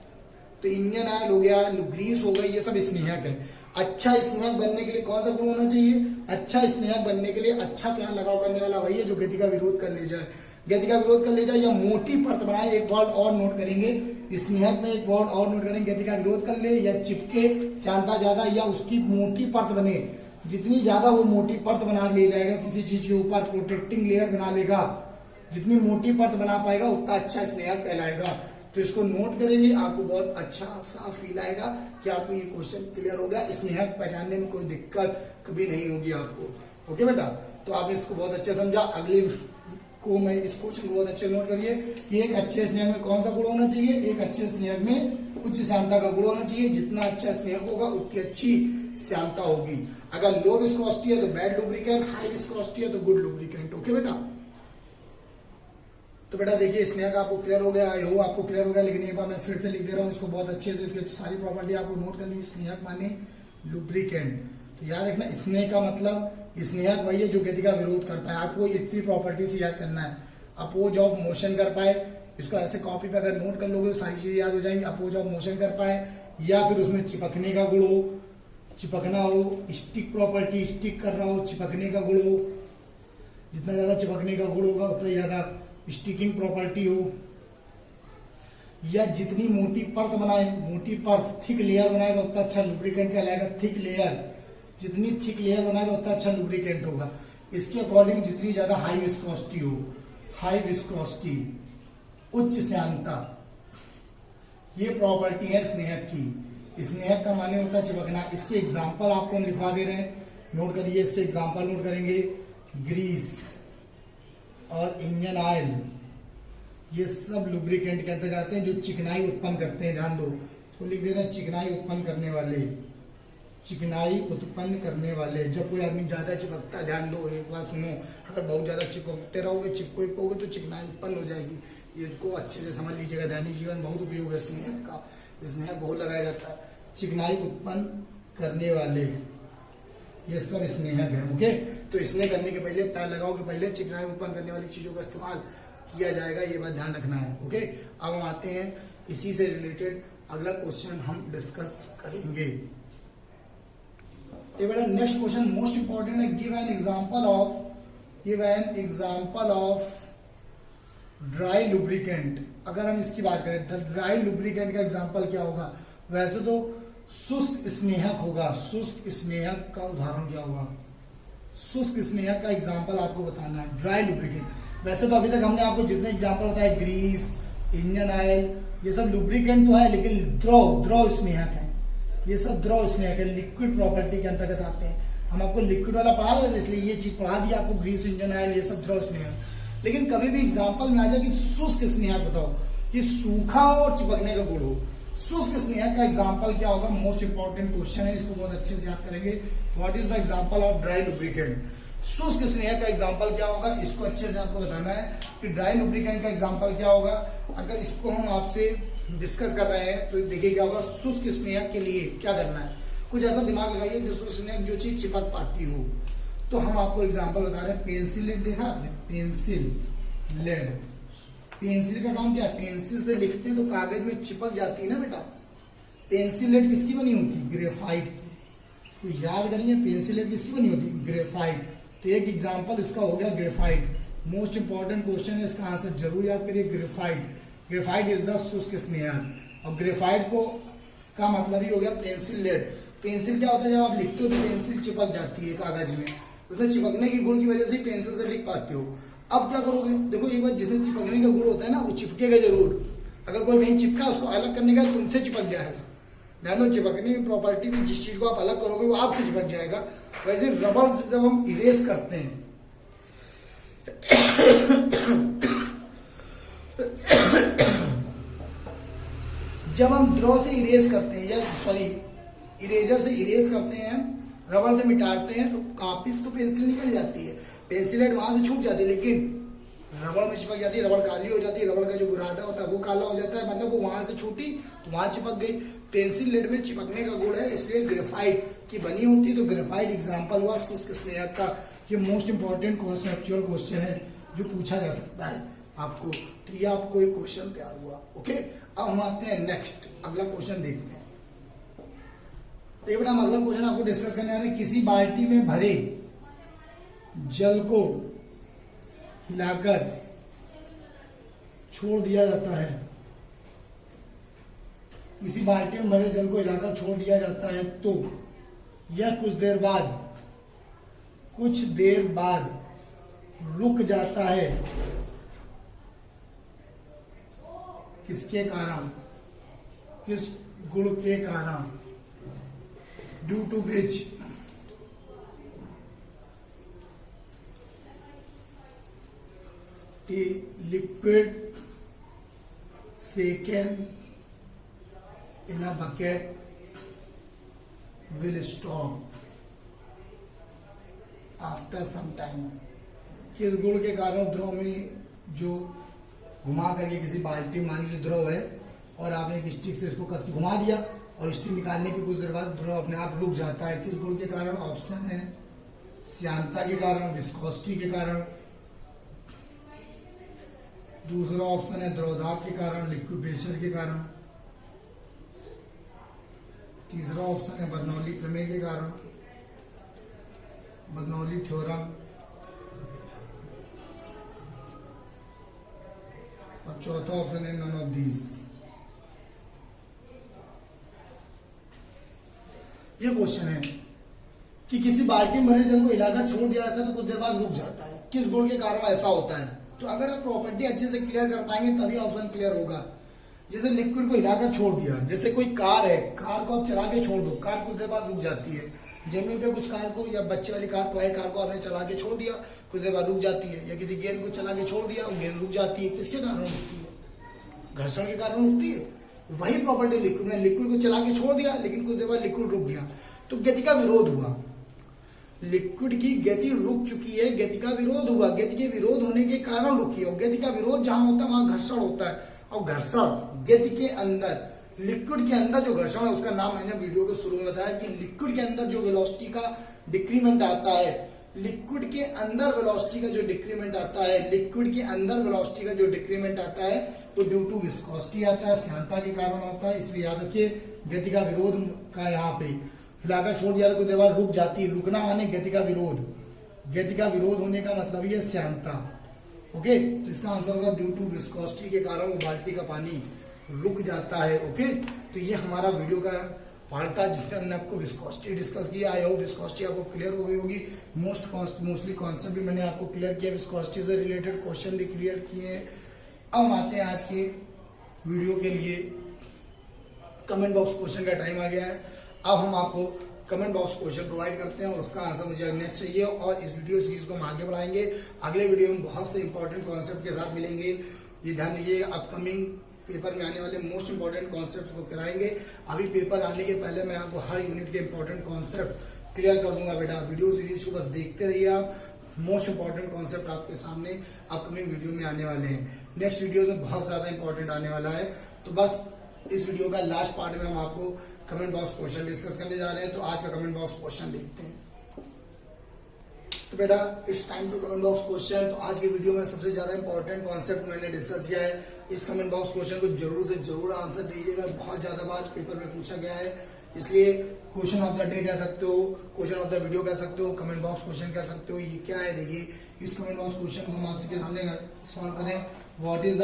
Speaker 1: तो इंजन ऑयल हो गया, ग्रीस हो गई, ये सब स्नेहक है। अच्छा स्नेहक बनने के लिए कौन सा गुण होना चाहिए? अच्छा स्नेहक बनने के लिए अच्छा प्यार लगाव करने वाला वही है जो गति का विरोध कर ले जाए। गति का विरोध कर ले जाए या मोटी परत बनाए। एक वर्ड और नोट करेंगे स्नेहक में, एक वर्ड और नोट करेंगे, गति का विरोध कर ले या चिपके, श्यानता ज्यादा, या उसकी मोटी परत बने। जितनी ज्यादा वो मोटी परत बना ले जाएगा किसी चीज के ऊपर, प्रोटेक्टिंग लेयर बना लेगा, जितनी मोटी परत बना पाएगा उतना अच्छा स्नेहक कहलाएगा। तो इसको नोट करेंगे, आपको बहुत अच्छा सा फील आएगा कि आपको ये क्वेश्चन क्लियर हो गया। स्नेहक पहचानने में कोई दिक्कत कभी नहीं होगी आपको। ओके बेटा, तो आपने इसको बहुत अच्छे समझा। अगले को मैं इस क्वेश्चन को बहुत अच्छे नोट करिए कि एक अच्छे स्नेहक में कौन सा गुण होना चाहिए? एक अच्छे स्नेहक में उच्च श्यानता का गुण होना चाहिए। जितना अच्छा स्नेहक होगा उतनी अच्छी श्यानता होगी। अगर लो विस्कोसिटी है तो बैड लुब्रिकेंट, हाई विस्कोसिटी है तो गुड लुब्रिकेंट। ओके बेटा, तो बेटा देखिए स्नेहक आपको क्लियर हो गया, आई होप आपको क्लियर हो गया। लेकिन एक बार मैं फिर से लिख दे रहा हूँ इसको बहुत अच्छे से, इसकी सारी प्रॉपर्टी आपको नोट कर ली। स्नेहक माने लुब्रिकेंट, तो याद रखना स्नेह का मतलब स्नेहक वही है जो गति का विरोध कर पाए। आपको इतनी प्रॉपर्टी से याद करना है। अपोज ऑफ मोशन कर पाए, इसको ऐसे कॉपी पे अगर नोट कर लोगे तो सारी चीजें याद हो जाएंगी। अपोज ऑफ मोशन कर पाए, या फिर उसमें चिपकने का गुण हो, चिपकना हो, स्टिक प्रॉपर्टी, स्टिक कर रहा हो, चिपकने का गुण हो। जितना ज्यादा चिपकने का गुण होगा उतना ज्यादा स्टिकिंग प्रॉपर्टी हो, या जितनी मोटी परत बनाए, मोटी परत, थिक लेयर बनाएगा उतना अच्छा लुब्रिकेंट कहलाएगा। थिक लेयर, जितनी थिक लेयर बनाएगा उतना अच्छा लुब्रिकेंट होगा। इसके अकॉर्डिंग जितनी ज्यादा हाई विस्कोसिटी हो, हाई विस्कोसिटी, उच्च श्यानता, ये प्रॉपर्टी है स्नेहक की। स्नेहक का माने होता है चिपकना। इसके एग्जाम्पल आपको हम लिखवा दे रहे हैं, नोट करिए। इसके एग्जाम्पल नोट करेंगे, ग्रीस और इंजन ऑयल, ये सब लुब्रिकेंट के अंतर्गत आते हैं जो चिकनाई उत्पन्न करते हैं। ध्यान दो, इसको लिख दे रहे हैं चिकनाई उत्पन्न करने वाले, चिकनाई उत्पन्न करने वाले। जब कोई आदमी ज्यादा चिपकता है, ध्यान दो एक बात सुनो, अगर बहुत ज्यादा चिपकते रहोगे, चिपकोगे तो चिकनाई उत्पन्न हो जाएगी। इसको अच्छे से समझ लीजिएगा, दैनिक जीवन बहुत उपयोग है स्नेहक का, स्नेहक बहुत लगाया जाता है। चिकनाई उत्पन्न करने वाले, ये सब स्नेहक है। ओके, तो स्नेह करने के पहले, प्यार लगाओ के पहले चिकनाई उत्पन्न करने वाली चीजों का इस्तेमाल किया जाएगा, ये बात ध्यान रखना है। ओके, अब हम आते हैं इसी से रिलेटेड अगला क्वेश्चन हम डिस्कस करेंगे। बेटा नेक्स्ट क्वेश्चन मोस्ट इंपॉर्टेंट है, give an example of give an example of dry lubricant. अगर हम इसकी बात करें ड्राई लुब्रिकेंट का एग्जांपल क्या होगा? वैसे तो शुष्क स्नेहक होगा। शुष्क स्नेहक का उदाहरण क्या होगा? शुष्क स्नेहक का एग्जांपल आपको बताना है ड्राई लुब्रिकेंट। वैसे तो अभी तक हमने आपको जितने एग्जांपल बताए, ग्रीस, इंजन ऑयल, ये सब लुब्रिकेंट तो है, लेकिन द्रव स्नेहक है। ये सब द्रव स्नेहक है, लिक्विड प्रॉपर्टी के अंतर्गत आते हैं। हम आपको लिक्विड वाला पढ़ा रहे थे, इसलिए ये चीज पढ़ा दी आपको, ग्रीस, इंजन ऑयल, ये सब द्रव स्नेहक। लेकिन कभी भी एग्जांपल में आ जाए कि शुष्क स्नेहक बताओ, कि सूखा और चिपकने का गुण हो। शुष्क स्नेहक का एग्जांपल क्या होगा? मोस्ट इंपॉर्टेंट क्वेश्चन है, इसको बहुत अच्छे से याद करेंगे। What is the example of dry lubricant? शुष्क स्नेहक का एग्जांपल क्या होगा, इसको अच्छे से आपको बताना है कि ड्राई लुब्रिकेंट का एग्जांपल क्या होगा। अगर इसको हम आपसे डिस्कस कर रहे हैं तो देखिए क्या होगा। शुष्क स्नेहक के लिए क्या करना है, कुछ ऐसा दिमाग लगाइए कि शुष्क स्नेहक जो चीज चिपक पाती हो। तो हम आपको एग्जांपल बता रहे हैं। पेंसिल लेड देखा आपने? पेंसिल लेड, पेंसिल का काम क्या है? पेंसिल से लिखते हैं तो कागज में चिपक जाती है ना बेटा। पेंसिल लेड किसकी बनी होती है? ग्रेफाइट की। इसको याद करेंगे, पेंसिल लेड किसकी बनी होती है? ग्रेफाइट। तो एक एग्जांपल इसका हो गया ग्रेफाइट। मोस्ट इंपॉर्टेंट क्वेश्चन है, इसका आंसर जरूर याद करिए। ग्रेफाइट, ग्रेफाइट इज द शुष्क स्नेहक। और ग्रेफाइट को का मतलब ही हो गया पेंसिल लेड। पेंसिल क्या होता है? जब आप लिखते हो तो पेंसिल चिपक जाती है कागज में, उसमें चिपकने के गुण की वजह से पेंसिल से लिख पाते हो। अब क्या करोगे? देखो एक बार जिसमें चिपकने का गुण होता है ना, वो चिपकेगा जरूर। अगर कोई नहीं चिपका, उसको अलग करने का तो उनसे चिपक जाएगा। ध्यान, चिपकने की प्रॉपर्टी में जिस चीज को आप अलग करोगे वो आपसे चिपक जाएगा। वैसे रबड़ से जब हम इरेज करते हैं जब हम ड्रॉ से इरेज करते हैं, या सॉरी इरेजर से इरेज करते हैं, रबड़ से मिटाते हैं, तो कापिस तो पेंसिल निकल जाती है, पेंसिल हेड वहां से छूट जाती है, लेकिन रबड़ में चिपक जाती है, रबड़ काली हो जाती है, रबड़ का जो बुरादा होता है वो काला हो जाता है, मतलब वो वहां से छूटी तो वहां चिपक गई। पेंसिल लेड में चिपकने का गुण है, इसलिए ग्रेफाइट की बनी होती है। तो ग्रेफाइट एग्जांपल हुआ शुष्क स्नेहक का। ये मोस्ट इंपॉर्टेंट कॉन्सेप्चुअल क्वेश्चन है जो पूछा जा सकता है आपको। तो ये आपको एक क्वेश्चन तैयार हुआ। ओके, अब हम आते हैं नेक्स्ट, अगला क्वेश्चन देखते हैं। तो ये बेटा हम अगला क्वेश्चन आपको डिस्कस करने आ रहे हैं। किसी बाल्टी में भरे जल को हिलाकर छोड़ दिया जाता है। किसी बाल्टी में भरे जल को हिलाकर छोड़ दिया जाता है तो यह कुछ देर बाद रुक जाता है। किसके कारण? किस गुण के कारण? Due to which liquid shaken in a bucket will stop after some time। किस गुण के कारण द्रव में जो घुमा करके किसी बाल्टी में मान लीजिए द्रव है और आपने एक स्टिक से इसको कस के घुमा दिया और स्टिक निकालने के कुछ देर बाद द्रव अपने आप रुक जाता है। किस गुण के कारण? ऑप्शन है श्यानता के कारण, विस्कोसिटी के कारण, दूसरा ऑप्शन है द्रवदाब के कारण, लिक्विड प्रेशर के कारण, तीसरा ऑप्शन है बर्नौली प्रमेय के कारण, बर्नौली थ्योरम, और चौथा ऑप्शन है नन ऑफ दीज। ये क्वेश्चन है कि किसी बाल्टी में भरे जल को हिलाकर छोड़ दिया जाता है तो कुछ देर बाद रुक जाता है। किस गुण के कारण ऐसा होता है? तो अगर आप प्रॉपर्टी अच्छे से क्लियर कर पाएंगे तभी ऑप्शन क्लियर होगा। जैसे लिक्विड को हिलाकर छोड़ दिया, जैसे कोई कार है, कार को आप चला के छोड़ दो, कार कुछ देर बाद रुक जाती है। जमीन पे कुछ कार को या बच्चे वाली कार, टॉय कार को आपने चला के छोड़ दिया, कुछ देर बाद रुक जाती है। या किसी गेंद को चला के छोड़ दिया, वो गेंद रुक जाती है। किसके कारण रुकती है? घर्षण के कारण रुकती है। वही प्रॉपर्टी लिक्विड में, लिक्विड को चला के छोड़ दिया लेकिन कुछ देर बाद लिक्विड रुक गया तो गति का विरोध हुआ। लिक्विड की गति रुक चुकी है, गति का विरोध हुआ, गति के विरोध होने के कारण रुकी है। और गति का विरोध जहां होता है वहां घर्षण होता है, और घर्षण गति के अंदर, लिक्विड के अंदर जो घर्षण है उसका नाम मैंने वीडियो के शुरू में बताया कि लिक्विड के अंदर जो वेलोसिटी का डिक्रीमेंट आता है, लिक्विड के अंदर वेलोसिटी का जो डिक्रीमेंट आता है, लिक्विड के अंदर वेलोसिटी का जो डिक्रीमेंट आता है वो ड्यू टू विस्कोसिटी आता है, श्यानता के कारण होता है। इसलिए याद रखिए गति का विरोध का यहाँ पे हिलाकर छोड़ दिया तो कुछ देर बाद रुक जाती है। रुकना माने गति का विरोध, गति का विरोध होने का मतलब ही है श्यानता। ओके, तो इसका आंसर होगा ड्यू टू विस्कोसिटी के कारण वो बाल्टी का पानी रुक जाता है। ओके, तो ये हमारा वीडियो का पार्ट था जिसमें हमने आपको विस्कोसिटी डिस्कस किया। आई होप विस्कोसिटी आपको क्लियर हो गई होगी। मोस्टली कॉन्सेप्ट भी मैंने आपको क्लियर किया, विस्कोसिटी से रिलेटेड क्वेश्चन भी क्लियर किए। अब हम आते हैं आज के वीडियो के लिए कमेंट बॉक्स क्वेश्चन का टाइम आ गया है। अब हम आपको कमेंट बॉक्स क्वेश्चन प्रोवाइड करते हैं और उसका आंसर मुझे नेक्स्ट चाहिए और इस वीडियो सीरीज को हम आगे बढ़ाएंगे। अगले वीडियो में बहुत से इंपॉर्टेंट कॉन्सेप्ट के साथ मिलेंगे। ये ध्यान रखिए, अपकमिंग पेपर में आने वाले मोस्ट इंपॉर्टेंट कॉन्सेप्ट्स को कराएंगे। अभी पेपर आने के पहले मैं आपको हर यूनिट के इंपॉर्टेंट कॉन्सेप्ट क्लियर कर दूंगा बेटा। वीडियो सीरीज को बस देखते रहिए आप। मोस्ट इंपॉर्टेंट कॉन्सेप्ट आपके सामने अपकमिंग वीडियो में आने वाले हैं। नेक्स्ट वीडियो में बहुत ज्यादा इंपॉर्टेंट आने वाला है। तो बस इस वीडियो का लास्ट पार्ट में हम आपको कमेंट बॉक्स क्वेश्चन डिस्कस करने जा रहे हैं। तो आज का कमेंट बॉक्स क्वेश्चन देखते हैं। तो बेटा इस time to comment box question. तो आज के वीडियो में सबसे ज्यादा इंपॉर्टेंट कॉन्सेप्ट मैंने डिस्कस किया है। इस कमेंट बॉक्स क्वेश्चन को जरूर से जरूर आंसर दीजिएगा। बहुत ज्यादा बार पेपर में पूछा गया है, इसलिए क्वेश्चन ऑफ द डे कह सकते हो, क्वेश्चन ऑफ द वीडियो कह सकते हो, कमेंट बॉक्स क्वेश्चन कह सकते हो। ये क्या है देखिए, इस कमेंट बॉक्स क्वेश्चन को हम आपके सामने सॉल्व करें। What is the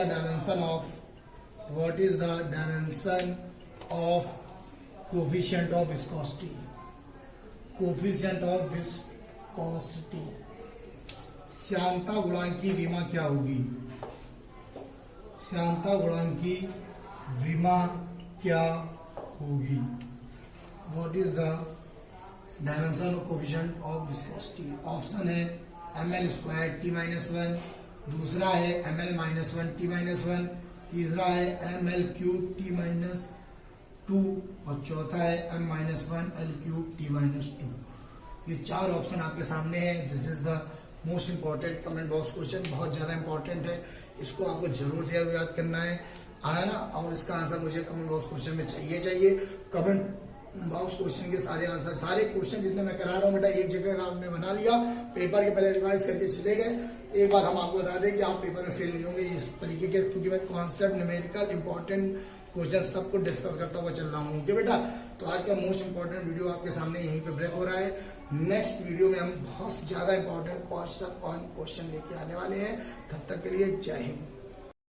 Speaker 1: dimension of coefficient of viscosity? Coefficient of viscosity, श्यानता गुणांक की विमा क्या होगी? श्यानता गुणांक की विमा क्या होगी? What is the dimension of coefficient of viscosity? Option है ml² t-1, दूसरा है ml-1 t-1, तीसरा है ml³ t-2 और चौथा है m-1 l³ t-2। ये चार ऑप्शन आपके सामने है। This is the most important comment box question, बहुत ज्यादा इंपॉर्टेंट है। इसको आपको जरूर से याद करना है, आया ना? और इसका आंसर मुझे कमेंट बॉक्स क्वेश्चन में चाहिए। कमेंट बॉक्स क्वेश्चन के सारे आंसर, सारे क्वेश्चन जितने मैं करा रहा हूँ बेटा एक जगह आपने बना लिया, पेपर के पहले रिवाइज करके चले गए। एक बात हम आपको बता दें कि आप पेपर में फेल नहीं होंगे इस तरीके के, क्योंकि मैं कॉन्सेप्ट न्यूमेरिकल इंपॉर्टेंट क्वेश्चन सबको डिस्कस करता हुआ चल रहा हूँ। ओके बेटा, तो आज का मोस्ट इंपॉर्टेंट वीडियो आपके सामने यहीं पे ब्रेक हो रहा है। नेक्स्ट वीडियो में हम बहुत ज्यादा इंपॉर्टेंट क्वेश्चन लेके आने वाले हैं। तब तक के लिए जय हिंद।